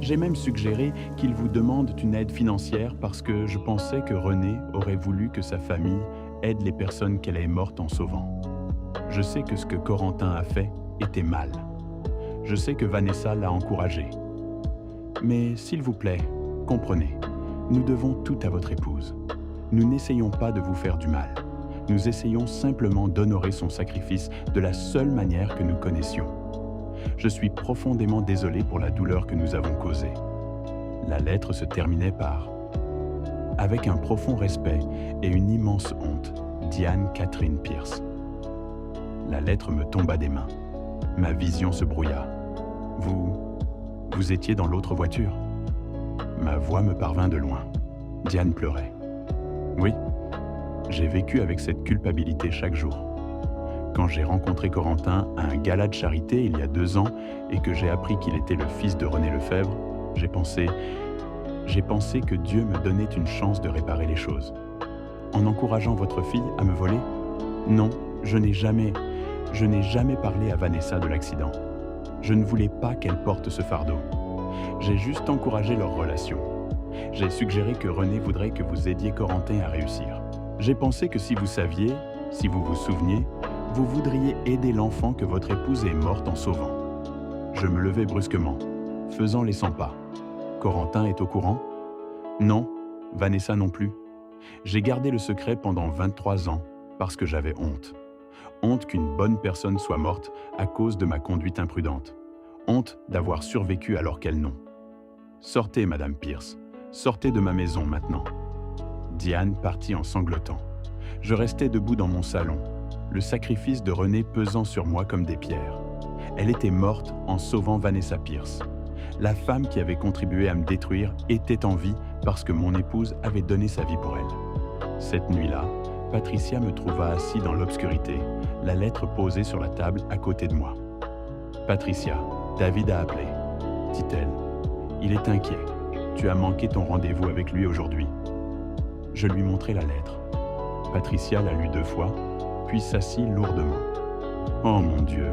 J'ai même suggéré qu'ils vous demandent une aide financière parce que je pensais que Renée aurait voulu que sa famille aide les personnes qu'elle est morte en sauvant. Je sais que ce que Corentin a fait était mal. Je sais que Vanessa l'a encouragé. Mais s'il vous plaît, comprenez, nous devons tout à votre épouse. Nous n'essayons pas de vous faire du mal. Nous essayons simplement d'honorer son sacrifice de la seule manière que nous connaissions. Je suis profondément désolé pour la douleur que nous avons causée. La lettre se terminait par « Avec un profond respect et une immense honte, Diane Catherine Pierce. » La lettre me tomba des mains. Ma vision se brouilla. « Vous étiez dans l'autre voiture ?» Ma voix me parvint de loin. Diane pleurait. « Oui, j'ai vécu avec cette culpabilité chaque jour. Quand j'ai rencontré Corentin à un gala de charité il y a 2 ans et que j'ai appris qu'il était le fils de Renée Lefebvre, j'ai pensé que Dieu me donnait une chance de réparer les choses. En encourageant votre fille à me voler? Non, je n'ai jamais parlé à Vanessa de l'accident. Je ne voulais pas qu'elle porte ce fardeau. J'ai juste encouragé leur relation. J'ai suggéré que Renée voudrait que vous aidiez Corentin à réussir. J'ai pensé que si vous saviez, si vous vous souveniez, vous voudriez aider l'enfant que votre épouse est morte en sauvant. Je me levai brusquement, faisant les 100 pas. Corentin est au courant? Non, Vanessa non plus. J'ai gardé le secret pendant 23 ans parce que j'avais honte. Honte qu'une bonne personne soit morte à cause de ma conduite imprudente. Honte d'avoir survécu alors qu'elle non. Sortez, Madame Pierce. Sortez de ma maison maintenant. Diane partit en sanglotant. Je restais debout dans mon salon, le sacrifice de René pesant sur moi comme des pierres. Elle était morte en sauvant Vanessa Pierce. La femme qui avait contribué à me détruire était en vie parce que mon épouse avait donné sa vie pour elle. Cette nuit-là, Patricia me trouva assis dans l'obscurité, la lettre posée sur la table à côté de moi. « Patricia, David a appelé, » dit-elle. « Il est inquiet. Tu as manqué ton rendez-vous avec lui aujourd'hui. » Je lui montrai la lettre. Patricia la lut 2 fois, puis s'assit lourdement. « Oh mon Dieu,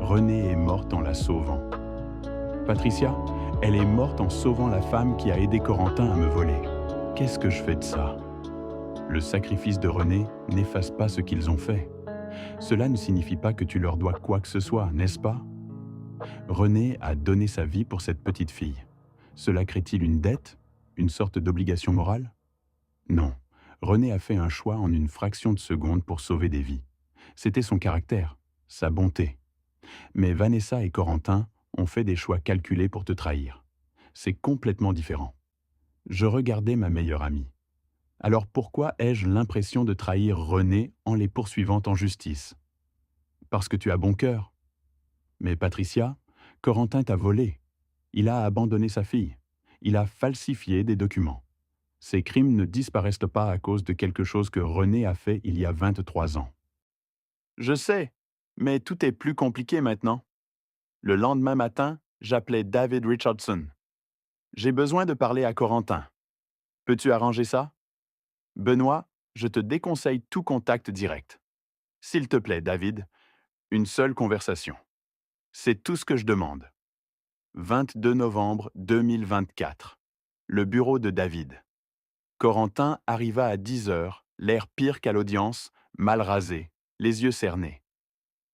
Renée est morte en la sauvant. » « Patricia, elle est morte en sauvant la femme qui a aidé Corentin à me voler. Qu'est-ce que je fais de ça? Le sacrifice de René n'efface pas ce qu'ils ont fait. Cela ne signifie pas que tu leur dois quoi que ce soit, n'est-ce pas? René a donné sa vie pour cette petite fille. Cela crée-t-il une dette? Une sorte d'obligation morale? Non. René a fait un choix en une fraction de seconde pour sauver des vies. C'était son caractère, sa bonté. Mais Vanessa et Corentin ont fait des choix calculés pour te trahir. C'est complètement différent. Je regardais ma meilleure amie. Alors pourquoi ai-je l'impression de trahir René en les poursuivant en justice? Parce que tu as bon cœur. Mais Patricia, Corentin t'a volé. Il a abandonné sa fille. Il a falsifié des documents. Ces crimes ne disparaissent pas à cause de quelque chose que René a fait il y a 23 ans. Je sais, mais tout est plus compliqué maintenant. Le lendemain matin, j'appelais David Richardson. J'ai besoin de parler à Corentin. Peux-tu arranger ça? Benoît, je te déconseille tout contact direct. S'il te plaît, David, une seule conversation. C'est tout ce que je demande. 22 novembre 2024. Le bureau de David. Corentin arriva à 10 heures, l'air pire qu'à l'audience, mal rasé, les yeux cernés.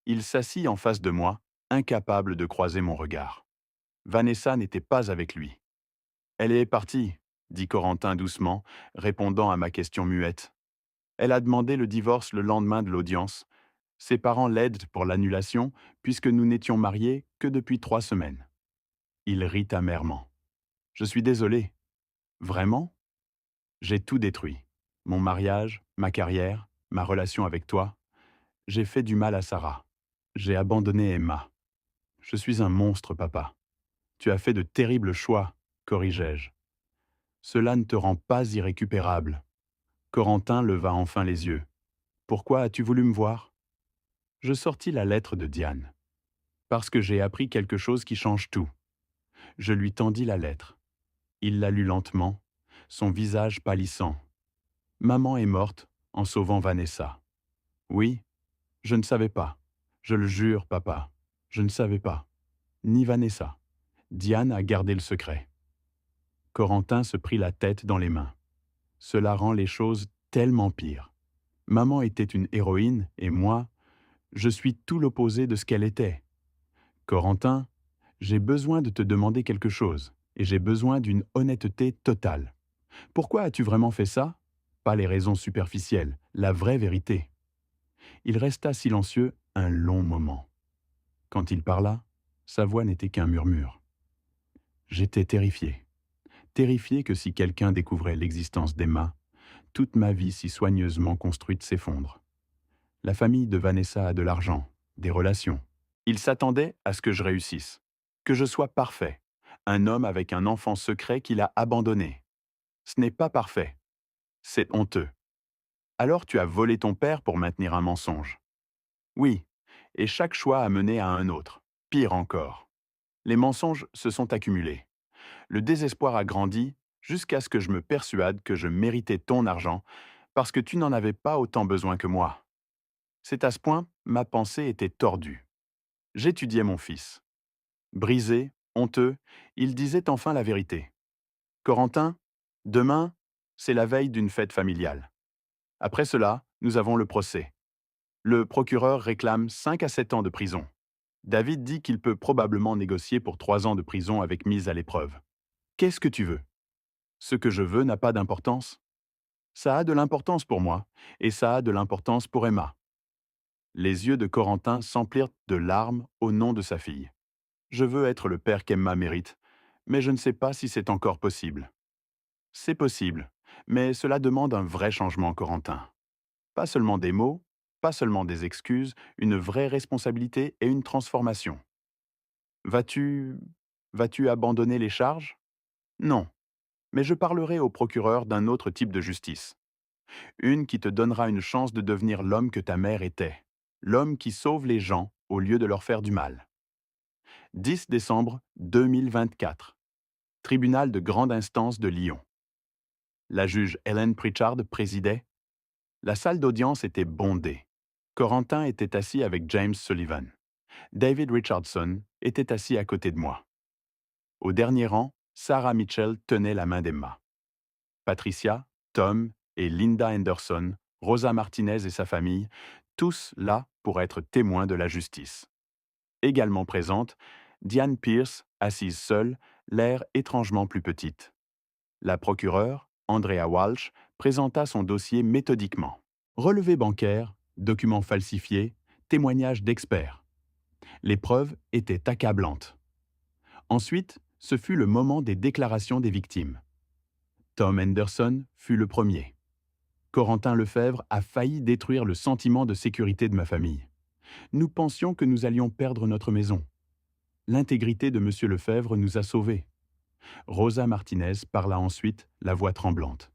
Il s'assit en face de moi, incapable de croiser mon regard. Vanessa n'était pas avec lui. « Elle est partie », dit Corentin doucement, répondant à ma question muette. « Elle a demandé le divorce le lendemain de l'audience. Ses parents l'aident pour l'annulation, puisque nous n'étions mariés que depuis 3 semaines. » Il rit amèrement. « Je suis désolé. » « Vraiment ? J'ai tout détruit. Mon mariage, ma carrière, ma relation avec toi. J'ai fait du mal à Sarah. J'ai abandonné Emma. Je suis un monstre, papa. Tu as fait de terribles choix, corrigeai-je. Cela ne te rend pas irrécupérable. Corentin leva enfin les yeux. Pourquoi as-tu voulu me voir? Je sortis la lettre de Diane. Parce que j'ai appris quelque chose qui change tout. Je lui tendis la lettre. Il la lut lentement, son visage pâlissant. Maman est morte en sauvant Vanessa. Oui, je ne savais pas. Je le jure, papa, je ne savais pas. Ni Vanessa. Diane a gardé le secret. Corentin se prit la tête dans les mains. Cela rend les choses tellement pires. Maman était une héroïne et moi, je suis tout l'opposé de ce qu'elle était. Corentin, j'ai besoin de te demander quelque chose et j'ai besoin d'une honnêteté totale. Pourquoi as-tu vraiment fait ça? Pas les raisons superficielles, la vraie vérité. Il resta silencieux un long moment. Quand il parla, sa voix n'était qu'un murmure. J'étais terrifié. Terrifié que si quelqu'un découvrait l'existence d'Emma, toute ma vie si soigneusement construite s'effondre. La famille de Vanessa a de l'argent, des relations. Il s'attendait à ce que je réussisse, que je sois parfait, un homme avec un enfant secret qu'il a abandonné. Ce n'est pas parfait. C'est honteux. Alors tu as volé ton père pour maintenir un mensonge. Oui, et chaque choix a mené à un autre, pire encore. Les mensonges se sont accumulés. Le désespoir a grandi jusqu'à ce que je me persuade que je méritais ton argent parce que tu n'en avais pas autant besoin que moi. C'est à ce point, ma pensée était tordue. J'étudiais mon fils. Brisé, honteux, il disait enfin la vérité. Corentin, demain, c'est la veille d'une fête familiale. Après cela, nous avons le procès. Le procureur réclame 5 à 7 ans de prison. David dit qu'il peut probablement négocier pour 3 ans de prison avec mise à l'épreuve. Qu'est-ce que tu veux? Ce que je veux n'a pas d'importance. Ça a de l'importance pour moi, et ça a de l'importance pour Emma. Les yeux de Corentin s'emplirent de larmes au nom de sa fille. Je veux être le père qu'Emma mérite, mais je ne sais pas si c'est encore possible. C'est possible, mais cela demande un vrai changement, Corentin. Pas seulement des mots, pas seulement des excuses, une vraie responsabilité et une transformation. Vas-tu... vas-tu abandonner les charges? Non, mais je parlerai au procureur d'un autre type de justice. Une qui te donnera une chance de devenir l'homme que ta mère était. L'homme qui sauve les gens au lieu de leur faire du mal. 10 décembre 2024. Tribunal de grande instance de Lyon. La juge Helen Pritchard présidait. La salle d'audience était bondée. Corentin était assis avec James Sullivan. David Richardson était assis à côté de moi. Au dernier rang, Sarah Mitchell tenait la main d'Emma. Patricia, Tom et Linda Henderson, Rosa Martinez et sa famille, tous là pour être témoins de la justice. Également présente, Diane Pierce, assise seule, l'air étrangement plus petite. La procureure, Andrea Walsh, présenta son dossier méthodiquement. Relevés bancaires, documents falsifiés, témoignages d'experts. Les preuves étaient accablantes. Ensuite, ce fut le moment des déclarations des victimes. Tom Henderson fut le premier. Corentin Lefebvre a failli détruire le sentiment de sécurité de ma famille. Nous pensions que nous allions perdre notre maison. L'intégrité de M. Lefebvre nous a sauvés. Rosa Martinez parla ensuite, la voix tremblante.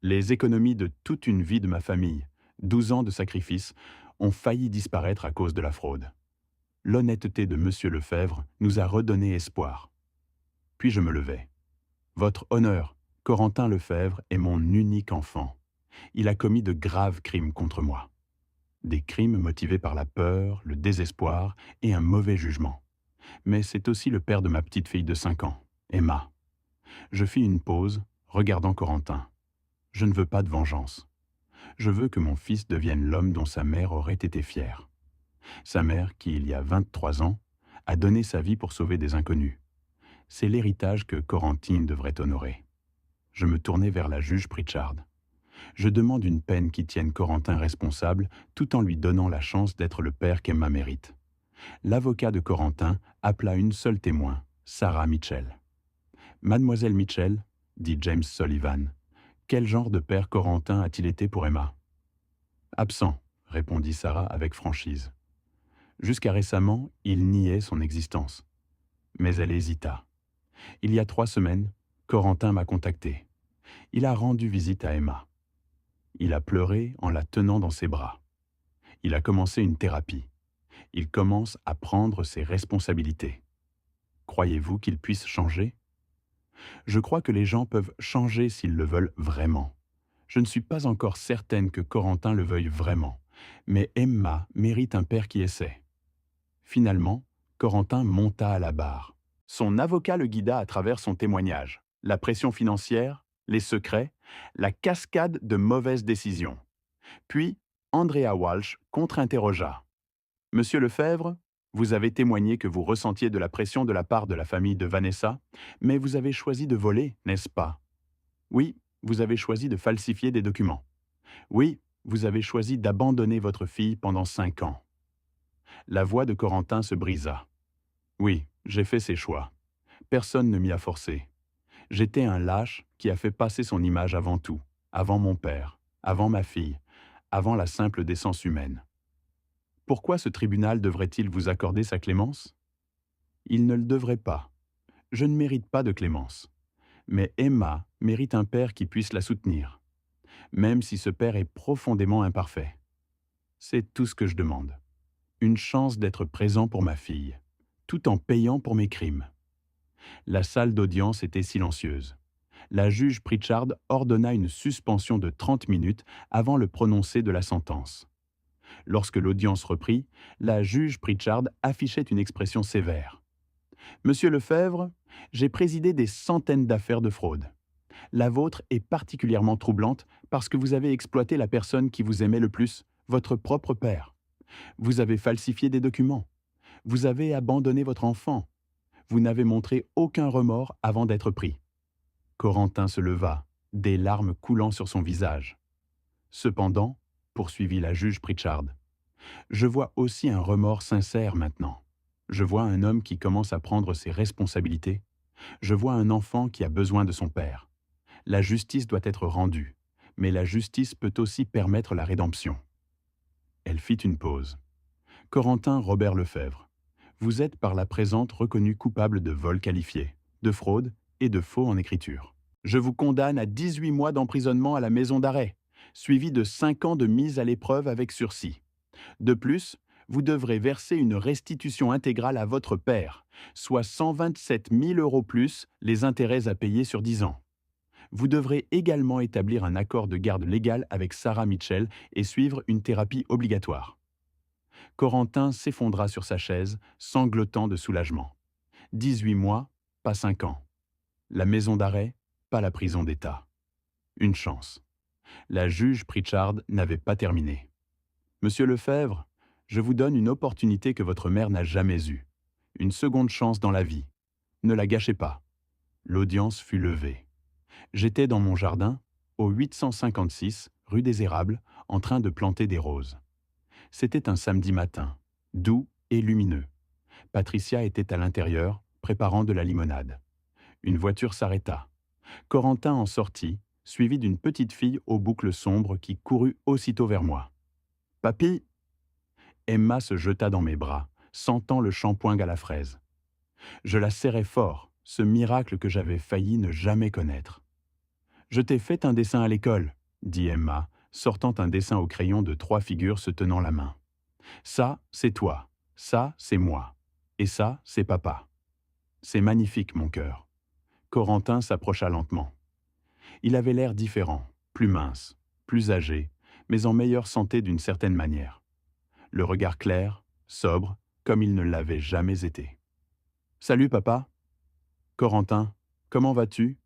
Les économies de toute une vie de ma famille, 12 ans de sacrifice, ont failli disparaître à cause de la fraude. L'honnêteté de M. Lefebvre nous a redonné espoir. Puis je me levai. Votre honneur, Corentin Lefebvre est mon unique enfant. Il a commis de graves crimes contre moi. Des crimes motivés par la peur, le désespoir et un mauvais jugement. Mais c'est aussi le père de ma petite fille de 5 ans, Emma. Je fis une pause, regardant Corentin. Je ne veux pas de vengeance. Je veux que mon fils devienne l'homme dont sa mère aurait été fière. Sa mère, qui, il y a 23 ans, a donné sa vie pour sauver des inconnus. C'est l'héritage que Corentine devrait honorer. Je me tournai vers la juge Pritchard. Je demande une peine qui tienne Corentin responsable tout en lui donnant la chance d'être le père qu'Emma mérite. L'avocat de Corentin appela une seule témoin, Sarah Mitchell. Mademoiselle Mitchell, dit James Sullivan, quel genre de père Corentin a-t-il été pour Emma? Absent, répondit Sarah avec franchise. Jusqu'à récemment, il niait son existence. Mais elle hésita. Il y a 3 semaines, Corentin m'a contacté. Il a rendu visite à Emma. Il a pleuré en la tenant dans ses bras. Il a commencé une thérapie. Il commence à prendre ses responsabilités. Croyez-vous qu'il puisse changer? Je crois que les gens peuvent changer s'ils le veulent vraiment. Je ne suis pas encore certaine que Corentin le veuille vraiment, mais Emma mérite un père qui essaie. Finalement, Corentin monta à la barre. Son avocat le guida à travers son témoignage, la pression financière, les secrets, la cascade de mauvaises décisions. Puis, Andrea Walsh contre-interrogea. « Monsieur Lefebvre, vous avez témoigné que vous ressentiez de la pression de la part de la famille de Vanessa, mais vous avez choisi de voler, n'est-ce pas? Oui, vous avez choisi de falsifier des documents. Oui, vous avez choisi d'abandonner votre fille pendant 5 ans. » La voix de Corentin se brisa. Oui, j'ai fait ces choix. Personne ne m'y a forcé. J'étais un lâche qui a fait passer son image avant tout, avant mon père, avant ma fille, avant la simple décence humaine. Pourquoi ce tribunal devrait-il vous accorder sa clémence? Il ne le devrait pas. Je ne mérite pas de clémence. Mais Emma mérite un père qui puisse la soutenir, même si ce père est profondément imparfait. C'est tout ce que je demande. Une chance d'être présent pour ma fille, tout en payant pour mes crimes. La salle d'audience était silencieuse. La juge Pritchard ordonna une suspension de 30 minutes avant le prononcé de la sentence. Lorsque l'audience reprit, la juge Pritchard affichait une expression sévère. « Monsieur Lefebvre, j'ai présidé des centaines d'affaires de fraude. La vôtre est particulièrement troublante parce que vous avez exploité la personne qui vous aimait le plus, votre propre père. Vous avez falsifié des documents. Vous avez abandonné votre enfant. Vous n'avez montré aucun remords avant d'être pris. » Corentin se leva, des larmes coulant sur son visage. Cependant, poursuivit la juge Pritchard, je vois aussi un remords sincère maintenant. Je vois un homme qui commence à prendre ses responsabilités. Je vois un enfant qui a besoin de son père. La justice doit être rendue, mais la justice peut aussi permettre la rédemption. Elle fit une pause. Corentin Robert Lefebvre, vous êtes par la présente reconnu coupable de vol qualifié, de fraude et de faux en écriture. Je vous condamne à 18 mois d'emprisonnement à la maison d'arrêt, suivi de 5 ans de mise à l'épreuve avec sursis. De plus, vous devrez verser une restitution intégrale à votre père, soit 127 000 € plus les intérêts à payer sur 10 ans. Vous devrez également établir un accord de garde légal avec Sarah Mitchell et suivre une thérapie obligatoire. Corentin s'effondra sur sa chaise, sanglotant de soulagement. 18 mois, pas 5 ans. La maison d'arrêt, pas la prison d'État. Une chance. La juge Pritchard n'avait pas terminé. Monsieur Lefebvre, je vous donne une opportunité que votre mère n'a jamais eue. Une seconde chance dans la vie. Ne la gâchez pas. L'audience fut levée. J'étais dans mon jardin, au 856 rue des Érables, en train de planter des roses. C'était un samedi matin, doux et lumineux. Patricia était à l'intérieur, préparant de la limonade. Une voiture s'arrêta. Corentin en sortit, suivi d'une petite fille aux boucles sombres qui courut aussitôt vers moi. « Papy !» Emma se jeta dans mes bras, sentant le shampoing à la fraise. Je la serrai fort, ce miracle que j'avais failli ne jamais connaître. « Je t'ai fait un dessin à l'école, » dit Emma, sortant un dessin au crayon de 3 figures se tenant la main. « Ça, c'est toi, ça, c'est moi, et ça, c'est papa. C'est magnifique, mon cœur. » Corentin s'approcha lentement. Il avait l'air différent, plus mince, plus âgé, mais en meilleure santé d'une certaine manière. Le regard clair, sobre, comme il ne l'avait jamais été. « Salut, papa. »« Corentin, comment vas-tu »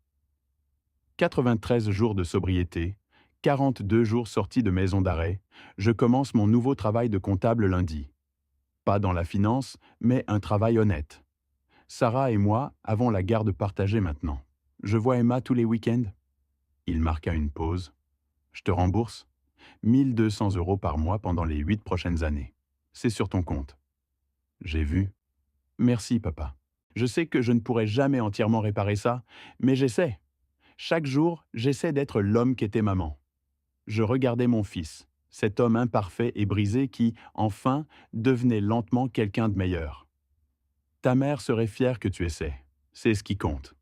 93 jours de sobriété, 42 jours sortis de maison d'arrêt, je commence mon nouveau travail de comptable lundi. Pas dans la finance, mais un travail honnête. Sarah et moi avons la garde partagée maintenant. Je vois Emma tous les week-ends. Il marqua une pause. Je te rembourse 1200 € par mois pendant les 8 prochaines années. C'est sur ton compte. J'ai vu. Merci, papa. Je sais que je ne pourrai jamais entièrement réparer ça, mais j'essaie. Chaque jour, j'essaie d'être l'homme qu'était maman. Je regardais mon fils, cet homme imparfait et brisé qui, enfin, devenait lentement quelqu'un de meilleur. Ta mère serait fière que tu essaies. C'est ce qui compte.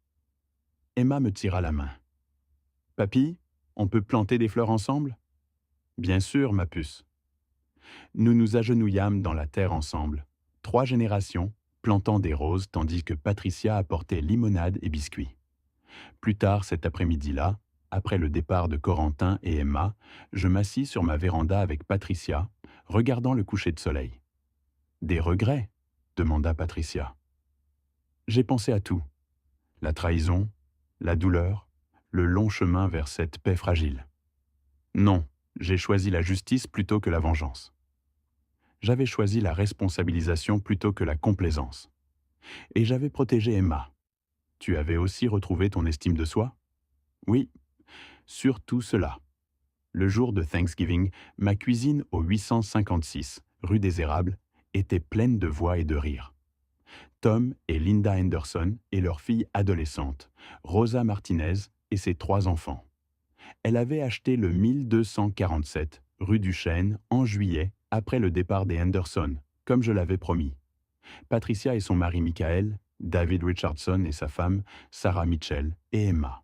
Emma me tira la main. Papy, on peut planter des fleurs ensemble ? Bien sûr, ma puce. Nous nous agenouillâmes dans la terre ensemble, 3 générations, plantant des roses tandis que Patricia apportait limonade et biscuits. Plus tard cet après-midi-là, après le départ de Corentin et Emma, je m'assis sur ma véranda avec Patricia, regardant le coucher de soleil. « Des regrets ?» demanda Patricia. J'ai pensé à tout. La trahison, la douleur, le long chemin vers cette paix fragile. Non, j'ai choisi la justice plutôt que la vengeance. J'avais choisi la responsabilisation plutôt que la complaisance. Et j'avais protégé Emma. Tu avais aussi retrouvé ton estime de soi ? Oui, surtout cela. Le jour de Thanksgiving, ma cuisine au 856, rue des Érables, était pleine de voix et de rires. Tom et Linda Henderson et leur fille adolescente, Rosa Martinez et ses 3 enfants. Elle avait acheté le 1247, rue du Chêne, en juillet, après le départ des Henderson, comme je l'avais promis. Patricia et son mari Michael, David Richardson et sa femme, Sarah Mitchell et Emma.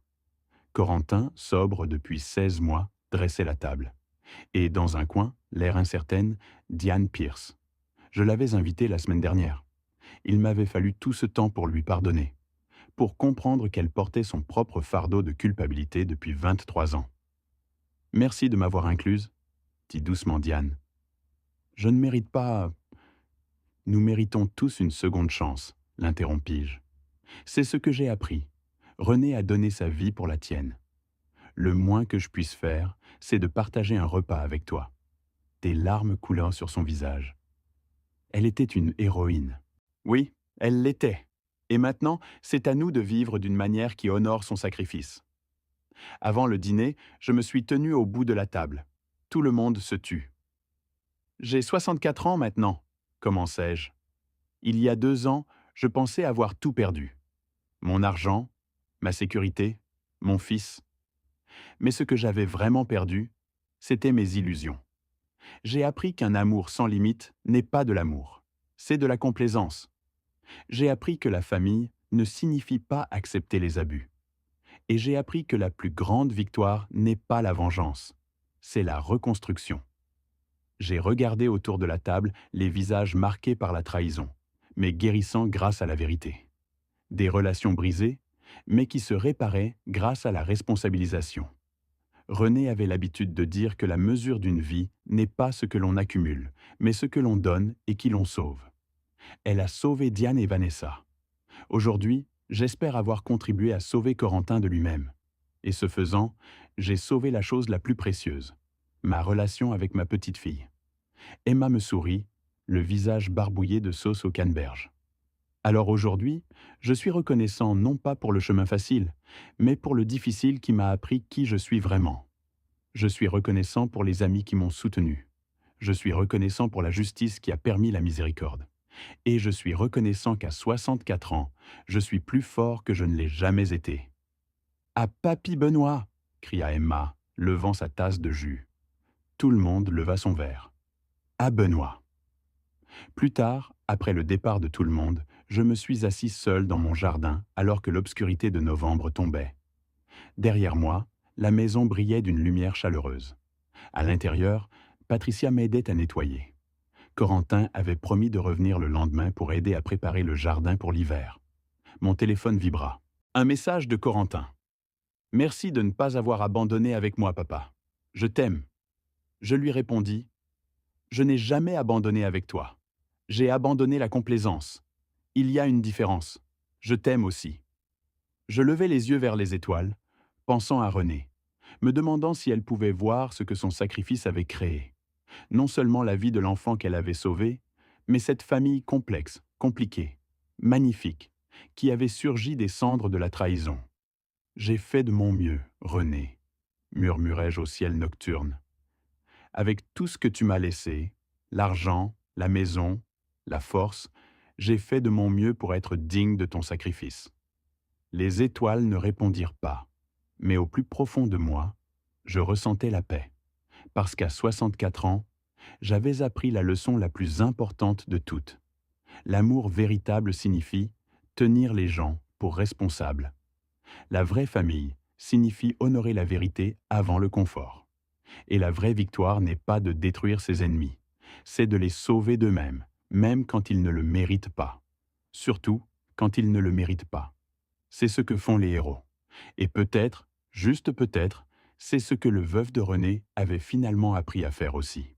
Corentin, sobre depuis 16 mois, dressait la table. Et dans un coin, l'air incertaine, Diane Pierce. Je l'avais invitée la semaine dernière. Il m'avait fallu tout ce temps pour lui pardonner, pour comprendre qu'elle portait son propre fardeau de culpabilité depuis 23 ans. « Merci de m'avoir incluse », dit doucement Diane. « Je ne mérite pas... » « Nous méritons tous une seconde chance, » l'interrompis-je. « C'est ce que j'ai appris. René a donné sa vie pour la tienne. Le moins que je puisse faire, c'est de partager un repas avec toi. » Des larmes coulant sur son visage. Elle était une héroïne. Oui, elle l'était. Et maintenant, c'est à nous de vivre d'une manière qui honore son sacrifice. Avant le dîner, je me suis tenu au bout de la table. Tout le monde se tut. J'ai 64 ans maintenant, commençai-je. Il y a 2 ans, je pensais avoir tout perdu. Mon argent, ma sécurité, mon fils. Mais ce que j'avais vraiment perdu, c'était mes illusions. J'ai appris qu'un amour sans limite n'est pas de l'amour, c'est de la complaisance. J'ai appris que la famille ne signifie pas accepter les abus. Et j'ai appris que la plus grande victoire n'est pas la vengeance, c'est la reconstruction. J'ai regardé autour de la table les visages marqués par la trahison, mais guérissant grâce à la vérité. Des relations brisées, mais qui se réparaient grâce à la responsabilisation. René avait l'habitude de dire que la mesure d'une vie n'est pas ce que l'on accumule, mais ce que l'on donne et qui l'on sauve. Elle a sauvé Diane et Vanessa. Aujourd'hui, j'espère avoir contribué à sauver Corentin de lui-même. Et ce faisant, j'ai sauvé la chose la plus précieuse, ma relation avec ma petite fille. Emma me sourit, le visage barbouillé de sauce au canneberge. Alors aujourd'hui, je suis reconnaissant non pas pour le chemin facile, mais pour le difficile qui m'a appris qui je suis vraiment. Je suis reconnaissant pour les amis qui m'ont soutenu. Je suis reconnaissant pour la justice qui a permis la miséricorde. Et je suis reconnaissant qu'à 64 ans, je suis plus fort que je ne l'ai jamais été. À papy Benoît, cria Emma, levant sa tasse de jus. Tout le monde leva son verre. À Benoît. Plus tard, après le départ de tout le monde, je me suis assis seul dans mon jardin alors que l'obscurité de novembre tombait. Derrière moi, la maison brillait d'une lumière chaleureuse. À l'intérieur, Patricia m'aidait à nettoyer. Corentin avait promis de revenir le lendemain pour aider à préparer le jardin pour l'hiver. Mon téléphone vibra. Un message de Corentin. « Merci de ne pas avoir abandonné avec moi, papa. Je t'aime. » Je lui répondis. « Je n'ai jamais abandonné avec toi. J'ai abandonné la complaisance. Il y a une différence. Je t'aime aussi. » Je levai les yeux vers les étoiles, pensant à Renée, me demandant si elle pouvait voir ce que son sacrifice avait créé. Non seulement la vie de l'enfant qu'elle avait sauvé, mais cette famille complexe, compliquée, magnifique, qui avait surgi des cendres de la trahison. « J'ai fait de mon mieux, Renée, » murmurai-je au ciel nocturne. « Avec tout ce que tu m'as laissé, l'argent, la maison, la force, j'ai fait de mon mieux pour être digne de ton sacrifice. » Les étoiles ne répondirent pas, mais au plus profond de moi, je ressentais la paix, parce qu'à 64 ans, j'avais appris la leçon la plus importante de toutes. L'amour véritable signifie tenir les gens pour responsables. La vraie famille signifie honorer la vérité avant le confort. Et la vraie victoire n'est pas de détruire ses ennemis, c'est de les sauver d'eux-mêmes, même quand ils ne le méritent pas. Surtout quand ils ne le méritent pas. C'est ce que font les héros. Et peut-être, juste peut-être, c'est ce que le veuf de René avait finalement appris à faire aussi.